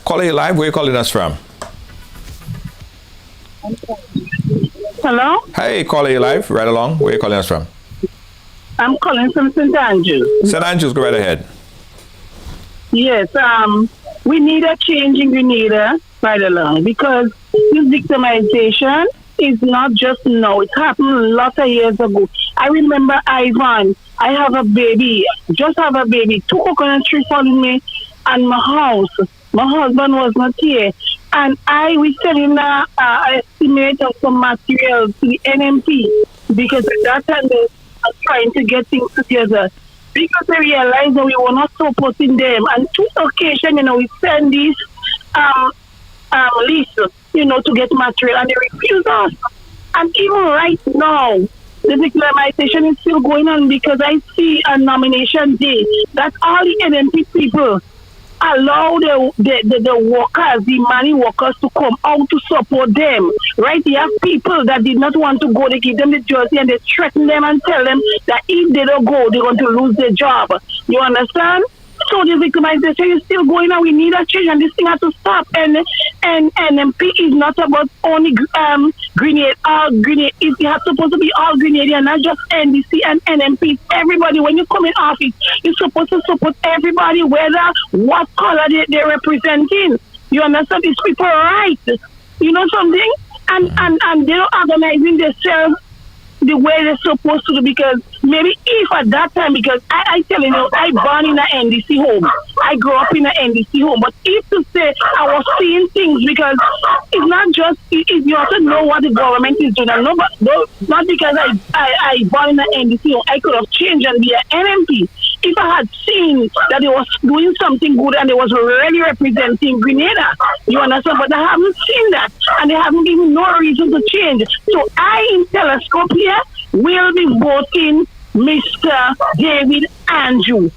Caller, you live. Where are you calling us from? Hello? Hey, caller, you live. Right along. Where are you calling us from? I'm calling from St. Andrews. St. Andrews, go right ahead. Yes, we need a change in Grenada right along, because this victimization is not just now. It happened a lot of years ago. I remember Ivan. I have a baby. Just have a baby. 2 coconut trees falling me and my house. My husband was not here. And I was selling an estimate of some material to the NMP, because at that time they were trying to get things together. Because they realized that we were not supporting them. And 2 occasions, we send these list, to get material, and they refuse us. And even right now, the victimization is still going on, because I see a nomination day that all the NMP people allow the workers, the money workers, to come out to support them. Right? They have people that did not want to go. They give them the jersey and they threaten them and tell them that if they don't go, they're going to lose their job. You understand? So the victimization is still going on. We need a change, and this thing has to stop. And NMP is not about only Grenada. All Grenada. It has supposed to be all Grenadian, not just NDC and NMP. Everybody, when you come in office, you're supposed to support everybody, whether what color they're representing. You understand? These people right. You know something? And they're organizing themselves the way they're supposed to do, because maybe if at that time, because I tell you, I born in an NDC home. I grew up in an NDC home. But if to say I was seeing things, because it's not just, you also know what the government is doing. No, not because I born in an NDC home, I could have changed and be an NMP. If I had seen that they was doing something good and they was really representing Grenada, you understand? But I haven't seen that, and they haven't given no reason to change. So I, in Telescope here, will be voting Mr. David Andrew.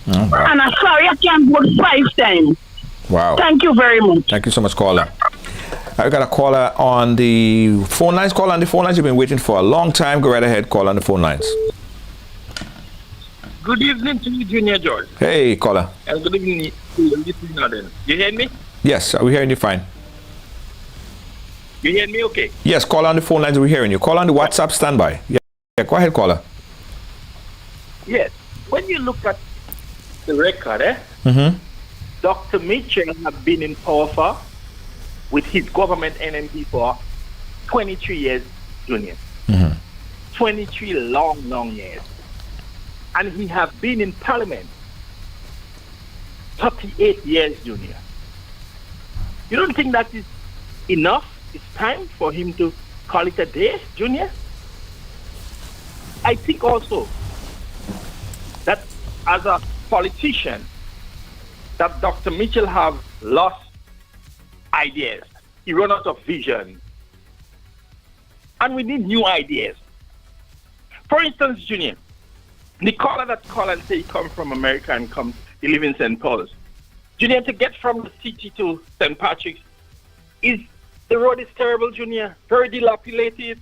Oh, wow. And I'm sorry I can't vote 5 times. Wow. Thank you very much. Thank you so much, caller. I've got a caller on the phone lines. Caller on the phone lines. You've been waiting for a long time. Go right ahead. Call on the phone lines. Good evening to you, Junior George. Hey, caller. And good evening to you, listening. You hear me? Yes, we're hearing you fine. You hear me okay? Yes, call on the phone lines. We're hearing you. Call on the WhatsApp standby. Yeah, go ahead, caller. Yes. When you look at the record, Dr. Mitchell has been in power with his government NMP for 23 years, Junior. 23 long years. And he has been in Parliament 38 years, Junior. You don't think that is enough? It's time for him to call it a day, Junior? I think also that as a politician, that Dr. Mitchell have lost ideas. He run out of vision. And we need new ideas. For instance, Junior, the caller that call and say he come from America and he live in St. Paul's. Junior, to get from the city to St. Patrick's, the road is terrible, Junior. Very dilapidated.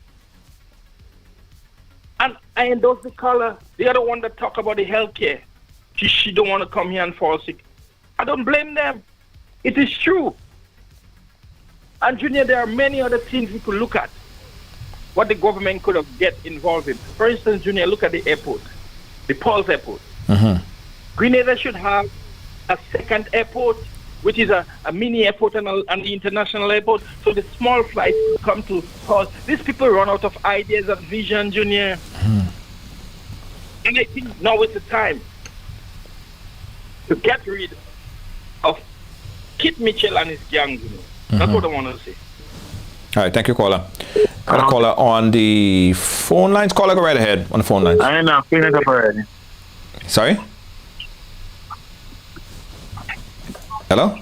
And I endorse the caller. The other one that talk about the healthcare. She don't want to come here and fall sick. I don't blame them. It is true. And Junior, there are many other things we could look at. What the government could have get involved in. For instance, Junior, look at the airport. The Paul's Airport. Grenada should have a second airport, which is a mini airport and the international airport, so the small flights come to Paul's. These people run out of ideas and vision, Junior. And I think now is the time to get rid of Kit Mitchell and his gang. You know. That's what I want to say. All right, thank you, caller. Got a caller on the phone lines. Caller, go right ahead on the phone lines. I am not feeling up already. Sorry? Hello?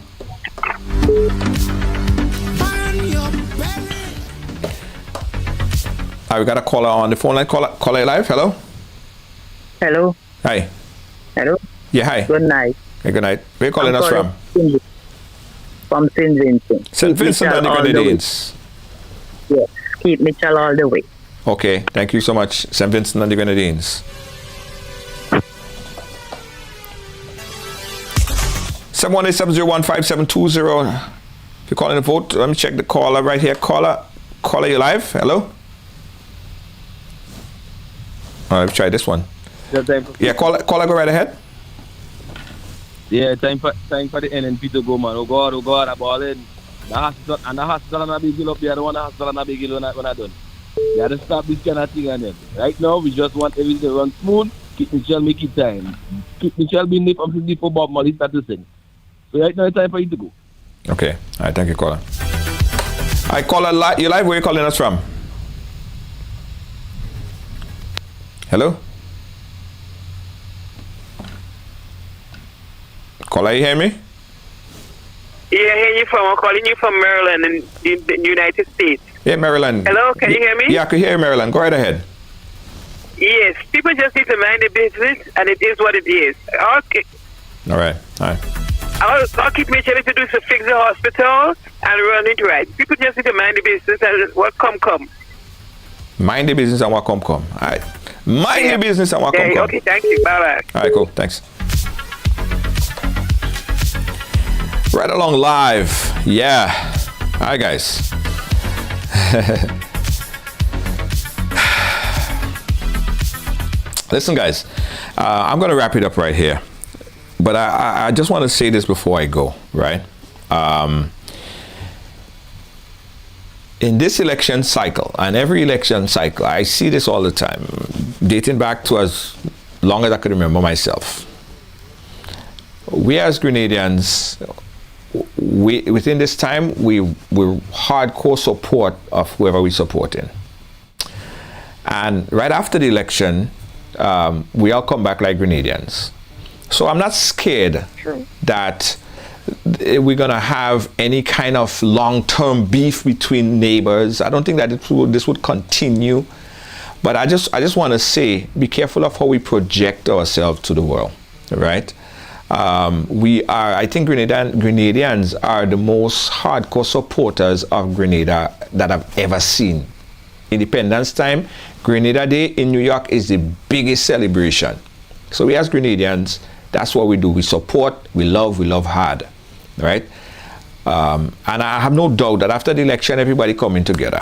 We got a caller on the phone line. Caller live. Hello? Hello. Hi. Hello. Yeah, hi. Good night. Hey, good night. Where are you calling us from? From St. Vincent. St. Vincent and the Grenadines. Yes. Keep Mitchell all the way. Okay. Thank you so much. St. Vincent and the Grenadines. 718-701-5720. If you're calling the vote, let me check the caller right here. Caller, you live? Hello? All right, let's try this one. Yeah, caller, go right ahead. Yeah, time for the NNP to go, man. Oh God, I'm all in. The hospital and a big hill up there. I don't want the hospital and a big hill when I done. You have to stop this kind of thing and then. Right now, we just want everything to run smooth. Kit Mitchell make it time. Kit Mitchell been there from 50 for Bob Marley start to sing. So right now, it's time for you to go. Okay. All right, thank you, caller. All right, caller, you live? Where are you calling us from? Hello? Caller, you hear me? Yeah, I hear you from. I'm calling you from Maryland in the United States. Yeah, Maryland. Hello, can you hear me? Yeah, I can hear you, Maryland. Go right ahead. Yes, people just need to mind the business, and it is what it is. Okay. All right. I'll keep Mitchell to do to fix the hospital and run it right. People just need to mind the business and what come. Mind the business and what come. All right. Mind the business and what come. Okay, thank you. Bye-bye. All right, cool. Thanks. Right along live. Yeah. Hi, guys. Listen, guys. I'm going to wrap it up right here. But I just want to say this before I go, right? In this election cycle, and every election cycle, I see this all the time, dating back to as long as I could remember myself. We as Grenadians, within this time, we're hardcore support of whoever we're supporting. And right after the election, we all come back like Grenadians. So I'm not scared that we're going to have any kind of long-term beef between neighbors. I don't think that this would continue. But I just want to say, be careful of how we project ourselves to the world, right? I think Grenadians are the most hardcore supporters of Grenada that I've ever seen. Independence time, Grenada Day in New York is the biggest celebration. So we as Grenadians, that's what we do. We support, we love hard, right? And I have no doubt that after the election, everybody coming together.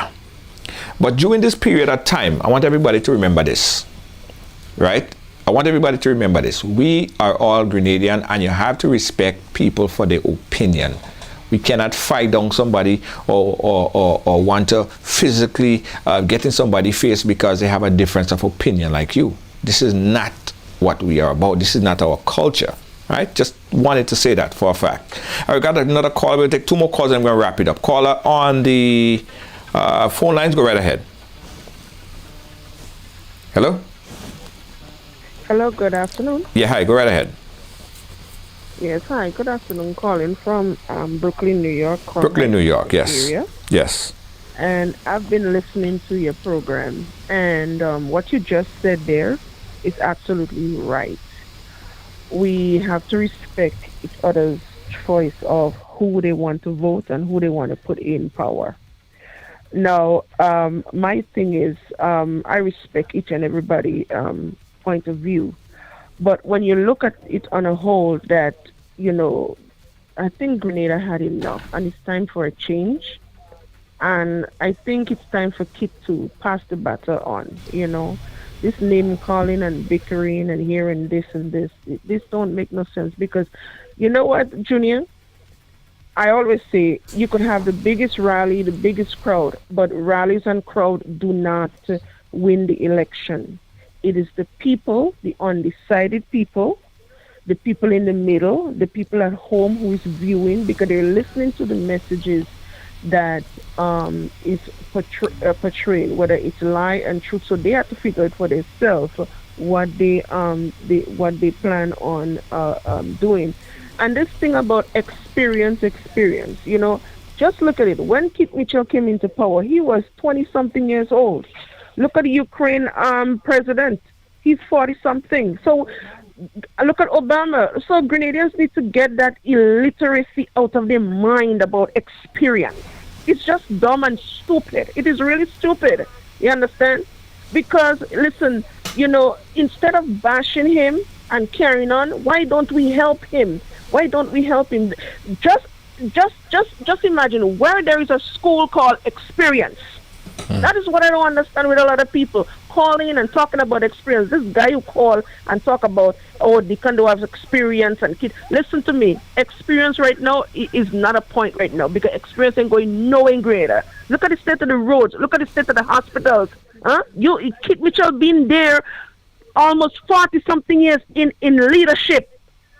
But during this period of time, I want everybody to remember this, right? I want everybody to remember this. We are all Grenadian, and you have to respect people for their opinion. We cannot fight down somebody or want to physically get in somebody's face because they have a difference of opinion like you. This is not what we are about. This is not our culture, right? Just wanted to say that for a fact. I got another call. We'll take two more calls and I'm going to wrap it up. Caller on the phone lines, go right ahead. Hello? Hello, good afternoon. Yeah, hi, go right ahead. Yes, hi, good afternoon. Calling from Brooklyn, New York. Brooklyn, New York, yes. Area. Yes. And I've been listening to your program, and what you just said there is absolutely right. We have to respect each other's choice of who they want to vote and who they want to put in power. Now, my thing is, I respect each and everybody point of view. But when you look at it on a whole, that, I think Grenada had enough, and it's time for a change. And I think it's time for Kit to pass the baton on, This name calling and bickering and hearing this and this don't make no sense, because you know what, Junior? I always say you could have the biggest rally, the biggest crowd, but rallies and crowd do not win the election. It is the people, the undecided people, the people in the middle, the people at home who is viewing because they're listening to the messages that is portrayed, whether it's lie and truth. So they have to figure it for themselves what they plan on doing. And this thing about experience, you know, just look at it. When Keith Mitchell came into power, he was 20-something years old. Look at the Ukraine president. He's 40-something. So look at Obama. So Grenadians need to get that illiteracy out of their mind about experience. It's just dumb and stupid. It is really stupid. You understand? Because, listen, you know, instead of bashing him and carrying on, why don't we help him? Why don't we help him? Just imagine where there is a school called Experience. That is what I don't understand with a lot of people calling and talking about experience. This guy who call and talk about, oh, they can do have experience and kids. Listen to me. Experience right now is not a point right now because experience ain't going nowhere greater. Look at the state of the roads. Look at the state of the hospitals. Keith Mitchell been there almost 40-something years in leadership.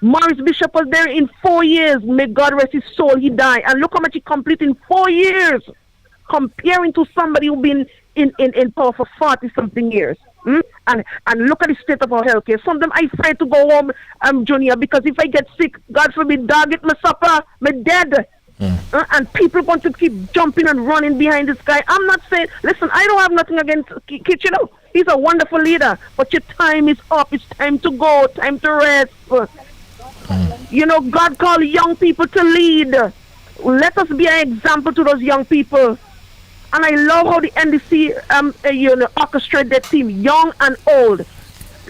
Maurice Bishop was there in 4 years. May God rest his soul, he died. And look how much he completed in 4 years. Comparing to somebody who's been in power for 40-something years. And look at the state of our healthcare. Sometimes I afraid to go home, Junior, because if I get sick, God forbid, dog it, my supper, my dead. And people going to keep jumping and running behind this guy. I'm not saying, listen, I don't have nothing against Keith, you know. He's a wonderful leader, but your time is up. It's time to go, time to rest. You know, God called young people to lead. Let us be an example to those young people. And I love how the NDC, orchestrate that team, young and old.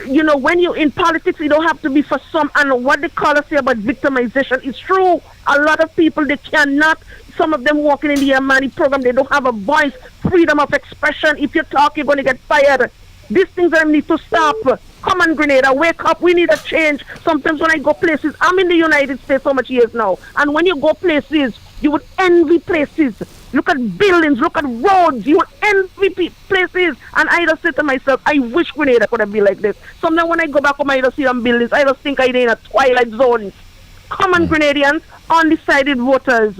You know, when you're in politics, you don't have to be for some. And what the callers say about victimization is true. A lot of people, they cannot. Some of them working in the Amani program, they don't have a voice, freedom of expression. If you talk, you're going to get fired. These things that need to stop. Come on, Grenada, wake up. We need a change. Sometimes when I go places, I'm in the United States so much years now. And when you go places, you would envy places. Look at buildings, look at roads. You would envy places. And I just say to myself, I wish Grenada could have been like this. Sometimes when I go back home, I just see them buildings. I just think I'm in a twilight zone. Come on, Grenadians, undecided voters.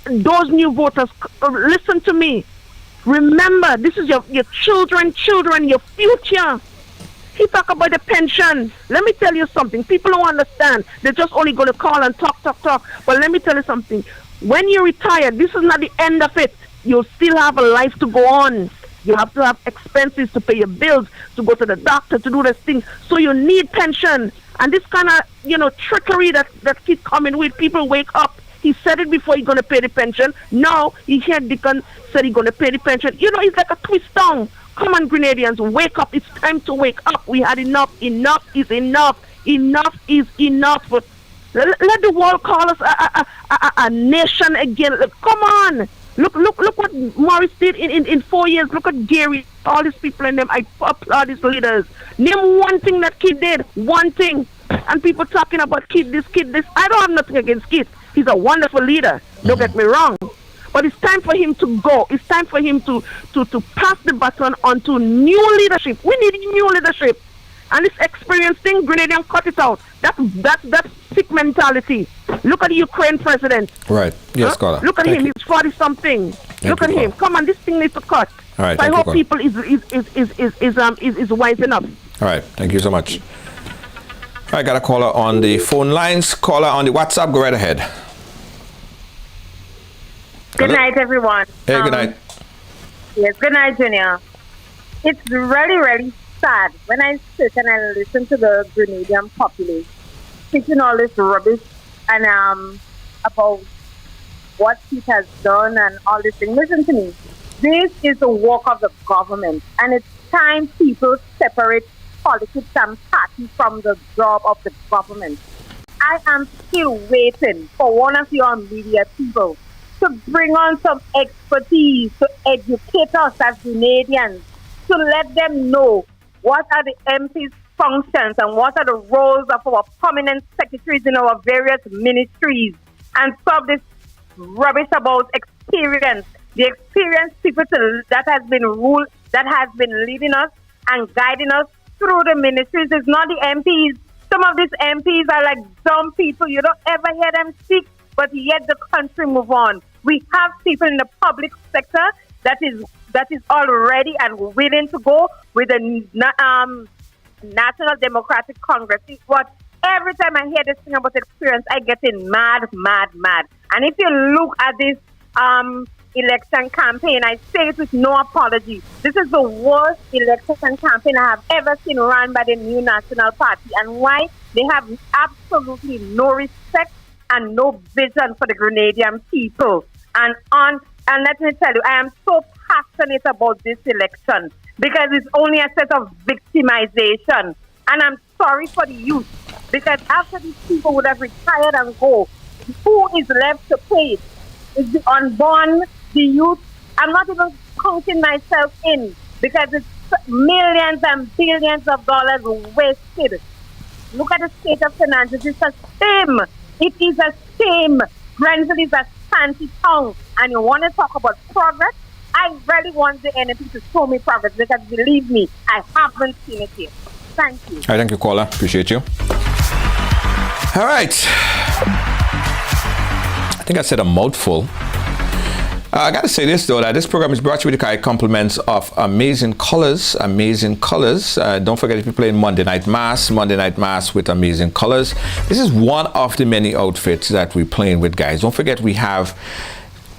Those new voters, listen to me. Remember, this is your children, your future. He talk about the pension. Let me tell you something. People don't understand. They're just only going to call and talk. But let me tell you something. When you retire, this is not the end of it. You'll still have a life to go on. You have to have expenses to pay your bills, to go to the doctor, to do these things. So you need pension. And this kind of, trickery that keeps coming with, people wake up. He said it before he's going to pay the pension. Now, he heard Deacon said he's going to pay the pension. It's like a twist tongue. Come on, Grenadians, wake up. It's time to wake up. We had enough. Enough is enough. Enough is enough. Let the world call us a nation again. Come on. Look what Morris did in 4 years. Look at Gary, all these people in them. I applaud these leaders. Name one thing that Kid did. One thing. And people talking about Kid this. I don't have nothing against Kid. He's a wonderful leader. Don't get me wrong. But it's time for him to go. It's time for him to pass the baton on to new leadership. We need new leadership. And this experience thing, Grenadian, cut it out. That's sick mentality. Look at the Ukraine president. Right. Yes, Scholar. Look at him. He's 40-something. Look at him. Come on, this thing needs to cut. All right. So I hope people is wise enough. All right. Thank you so much. I got a caller on the phone lines. Caller on the WhatsApp. Go right ahead. Good night, everyone. Hey, good night. Yes, good night, Junior. It's really, really sad when I sit and I listen to the Grenadian populace speaking all this rubbish and about what he has done and all this thing. Listen to me. This is the work of the government, and it's time people separate politics and party from the job of the government. I am still waiting for one of your media people to bring on some expertise to educate us as Grenadians, to let them know what are the MP's functions and what are the roles of our prominent secretaries in our various ministries, and stop this rubbish about experience. The experienced people that has been leading us and guiding us through the ministries. It's not the MPs. Some of these MPs are like dumb people. You don't ever hear them speak, but yet the country move on. We have people in the public sector that is already and willing to go with the National Democratic Congress. But every time I hear this thing about experience, I get in mad. And if you look at this election campaign, I say it with no apology. This is the worst election campaign I have ever seen run by the New National Party. And why? They have absolutely no respect and no vision for the Grenadian people. And let me tell you, I am so passionate about this election because it's only a set of victimization. And I'm sorry for the youth, because after these people would have retired and go, who is left to pay it? Is the unborn, the youth? I'm not even counting myself in, because it's millions and billions of dollars wasted. Look at the state of finances. It's a shame. It is a shame. Grenville is a shanty town. And you want to talk about progress? I really want the NNP to show me progress, because believe me, I haven't seen it yet. Thank you. All right, thank you, caller. Appreciate you. All right. I think I said a mouthful. I got to say this, though, that this program is brought to you with the compliments of Amazing Colors. Amazing Colors. Don't forget, if you're playing Monday Night Mass with Amazing Colors. This is one of the many outfits that we're playing with, guys. Don't forget, we have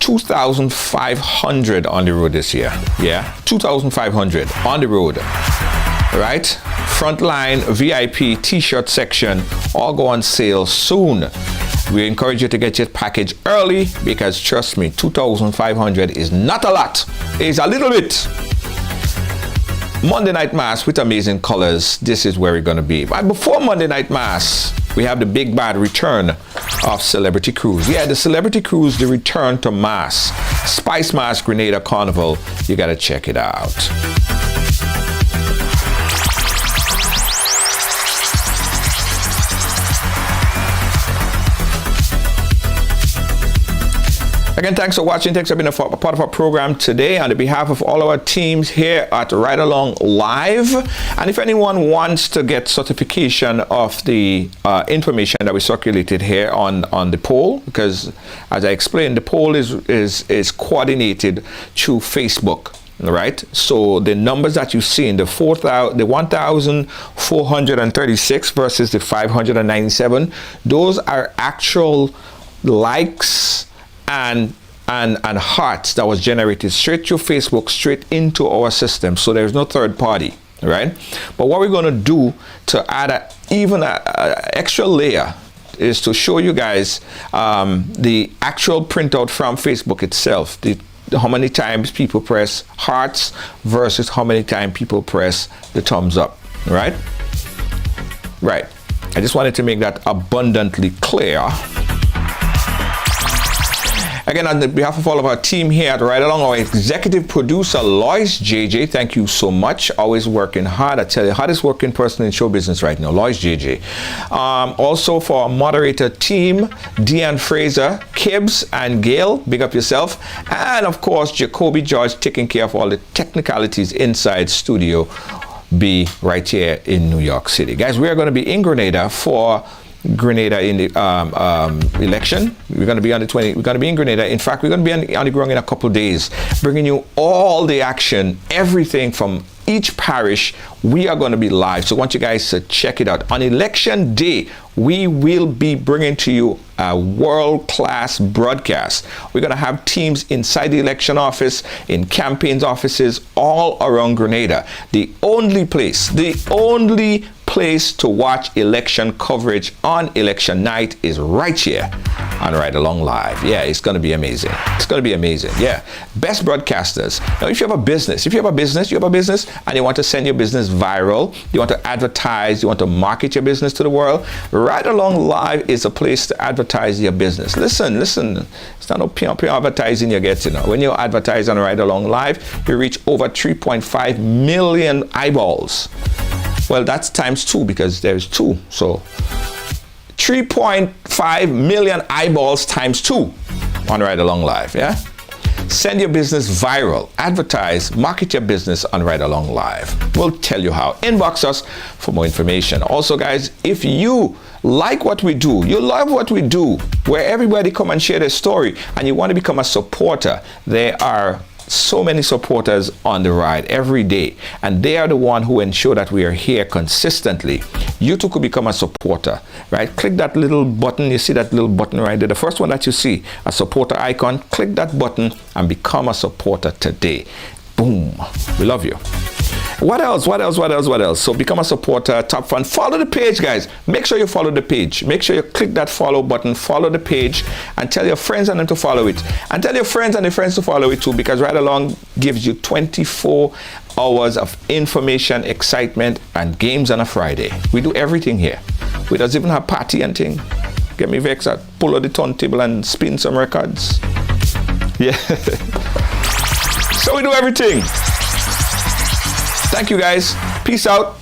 2,500 on the road this year. Yeah, 2,500 on the road. Right? Frontline VIP T-shirt section all go on sale soon. We encourage you to get your package early, because trust me, 2,500 is not a lot. It's a little bit. Monday Night Mass with Amazing Colors. This is where we're going to be. But before Monday Night Mass, we have the big bad return of Celebrity Cruise. Yeah, the Celebrity Cruise, the return to Mass. Spice Mass Grenada Carnival. You got to check it out. Again, thanks for watching. Thanks for being a part of our program today. On behalf of all our teams here at Ride Along Live. And if anyone wants to get certification of the information that we circulated here on the poll, because as I explained, the poll is coordinated through Facebook. Right, so the numbers that you see in the 1,436 versus the 597, those are actual likes and hearts that was generated straight through Facebook, straight into our system. So there's no third party, right? But what we're going to do to add even an extra layer is to show you guys the actual printout from Facebook itself. How many times people press hearts versus how many times people press the thumbs up, right? Right. I just wanted to make that abundantly clear. Again, on behalf of all of our team here at Ride Along, our executive producer, Lois JJ, thank you so much. Always working hard. I tell you, hardest working person in show business right now, Lois JJ. Also for our moderator team, Deanne Fraser, Kibbs, and Gail, big up yourself. And of course, Jacoby George taking care of all the technicalities inside Studio B right here in New York City. Guys, we are going to be in Grenada for Grenada in the election. We're going to be on the 20. We're going to be in Grenada. In fact, we're going to be on the ground in a couple of days, bringing you all the action, everything from each parish. We are going to be live. So I want you guys to check it out. On election day, we will be bringing to you a world-class broadcast. We're going to have teams inside the election office, in campaigns offices, all around Grenada. The only place to watch election coverage on election night is right here on Ride Along Live. Yeah, it's going to be amazing. It's going to be amazing. Yeah. Best broadcasters. Now, if you have a business, and you want to send your business viral, you want to advertise, you want to market your business to the world, Ride Along Live is a place to advertise your business. Listen. It's not no pure advertising you get, When you advertise on Ride Along Live, you reach over 3.5 million eyeballs. Well, that's times 2 because there's 2. So 3.5 million eyeballs times 2 on Ride Along Live, yeah? Send your business viral. Advertise, market your business on Ride Along Live. We'll tell you how. Inbox us for more information. Also, guys, if you like what we do, you love what we do, where everybody come and share their story, and you want to become a supporter, there are so many supporters on the ride every day, and they are the one who ensure that we are here consistently. You too could become a supporter, right? Click that little button. You see that little button right there, the first one that you see, a supporter icon. Click that button and become a supporter today. Boom. We love you. What else? So become a supporter, Top Fun. Follow the page, guys. Make sure you follow the page. Make sure you click that follow button, follow the page, and tell your friends and them to follow it. And tell your friends and their friends to follow it too, because Ride Along gives you 24 hours of information, excitement, and games on a Friday. We do everything here. We don't even have party and thing. Get me vexed at pull out the turntable and spin some records. Yeah. So we do everything. Thank you, guys. Peace out.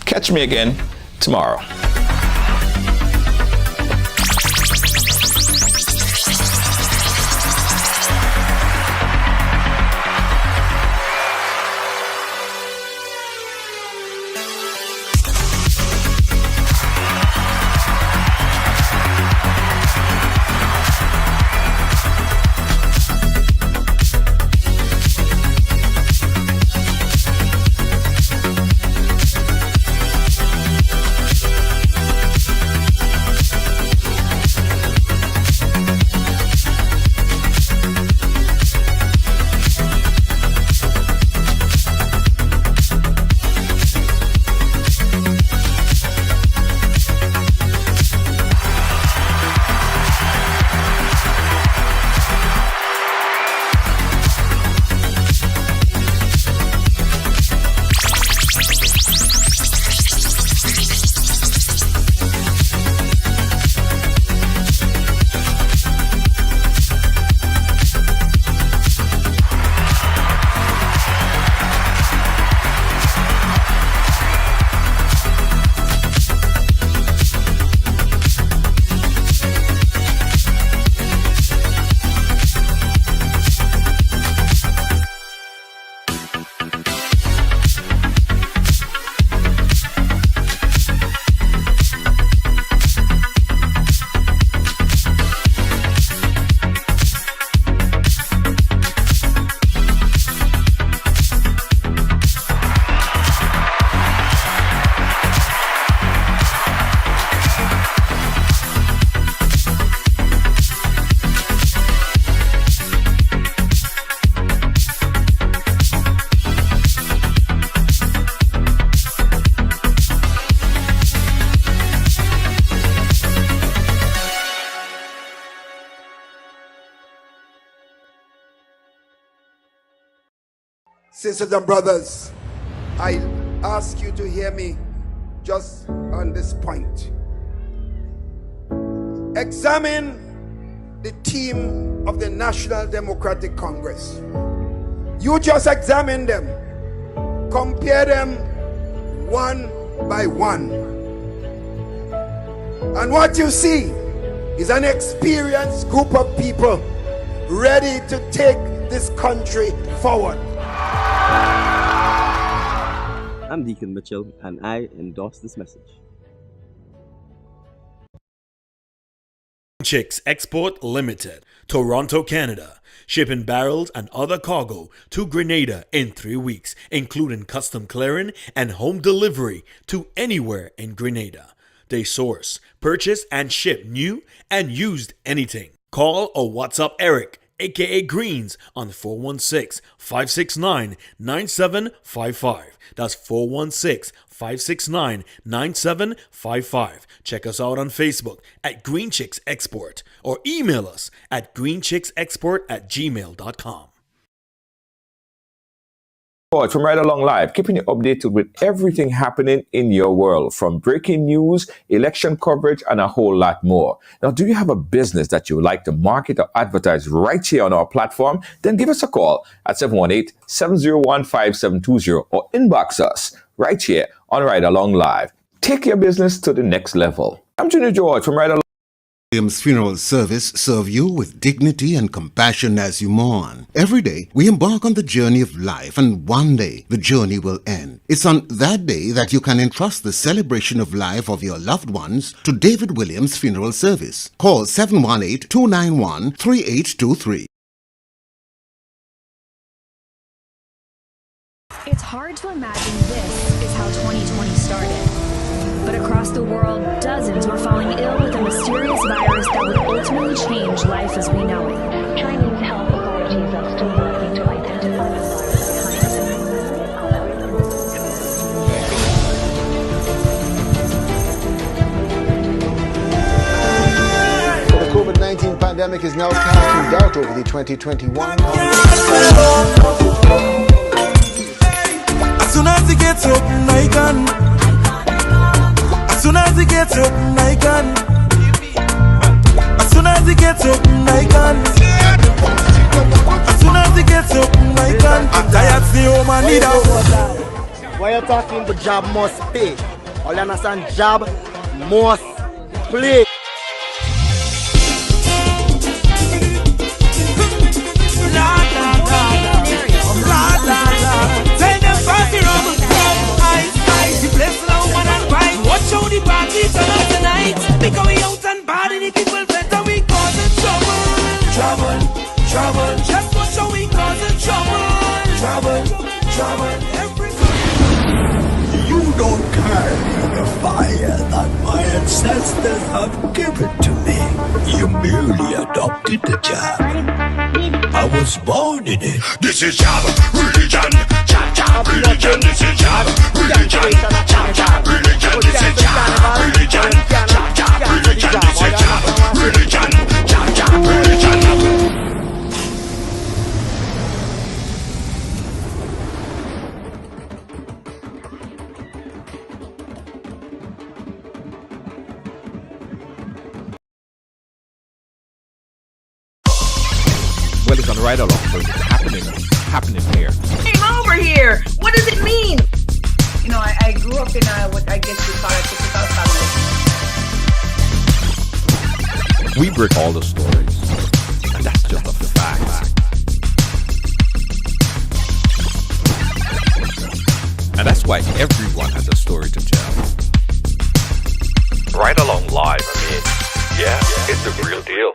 Catch me again tomorrow. Sisters and brothers, I ask you to hear me just on this point. Examine the team of the National Democratic Congress. You just examine them. Compare them one by one. And what you see is an experienced group of people ready to take this country forward. I'm Deacon Mitchell, and I endorse this message. Chicks Export Limited, Toronto, Canada, shipping barrels and other cargo to Grenada in 3 weeks, including custom clearing and home delivery to anywhere in Grenada. They source, purchase, and ship new and used anything. Call or WhatsApp Eric, aka Greens, on 416-569-9755. That's 416-569-9755. Check us out on Facebook at Green Chicks Export or email us at greenchicksexport@gmail.com. From Ride Along Live, keeping you updated with everything happening in your world, from breaking news, election coverage, and a whole lot more. Now, do you have a business that you would like to market or advertise right here on our platform? Then give us a call at 718-701-5720 or inbox us right here on Ride Along Live. Take your business to the next level. I'm Junior George from Ride Along. Williams Funeral Service serve you with dignity and compassion as you mourn. Every day, we embark on the journey of life, and one day, the journey will end. It's on that day that you can entrust the celebration of life of your loved ones to David Williams Funeral Service. Call 718-291-3823. It's hard to imagine this is how 2020 started. But across the world, dozens were falling ill with a mysterious virus that would ultimately change life as we know it. Chinese health authorities are still working to identify the virus. The COVID-19 pandemic is now casting doubt over the 2021 As soon as it gets open, I can. As soon as it gets open, I can. As soon as it gets open, I can. As soon as it gets open, I can. I'm tired, see home and need out. Why you talking? The job must pay. All you understand? Job must play. Watch how the party turn up tonight. They going out and party, the people better we causing trouble. Trouble, trouble. Just watch how we causing trouble. Trouble, trouble. You don't carry the fire that my ancestors have given to me. You merely adopted the job. I was born in it. This is job, religion, job, religion. This is job, religion, job, religion. This is job, religion, job, religion. This is job, religion, job, religion. Well, it's on right along, so it's happening here. Came over here. What does it mean? You know, I grew up in what I guess you call a typical family. We break all the stories, and that's just a fact. And that's why everyone has a story to tell. Right along live, I mean, yeah, it's the real deal.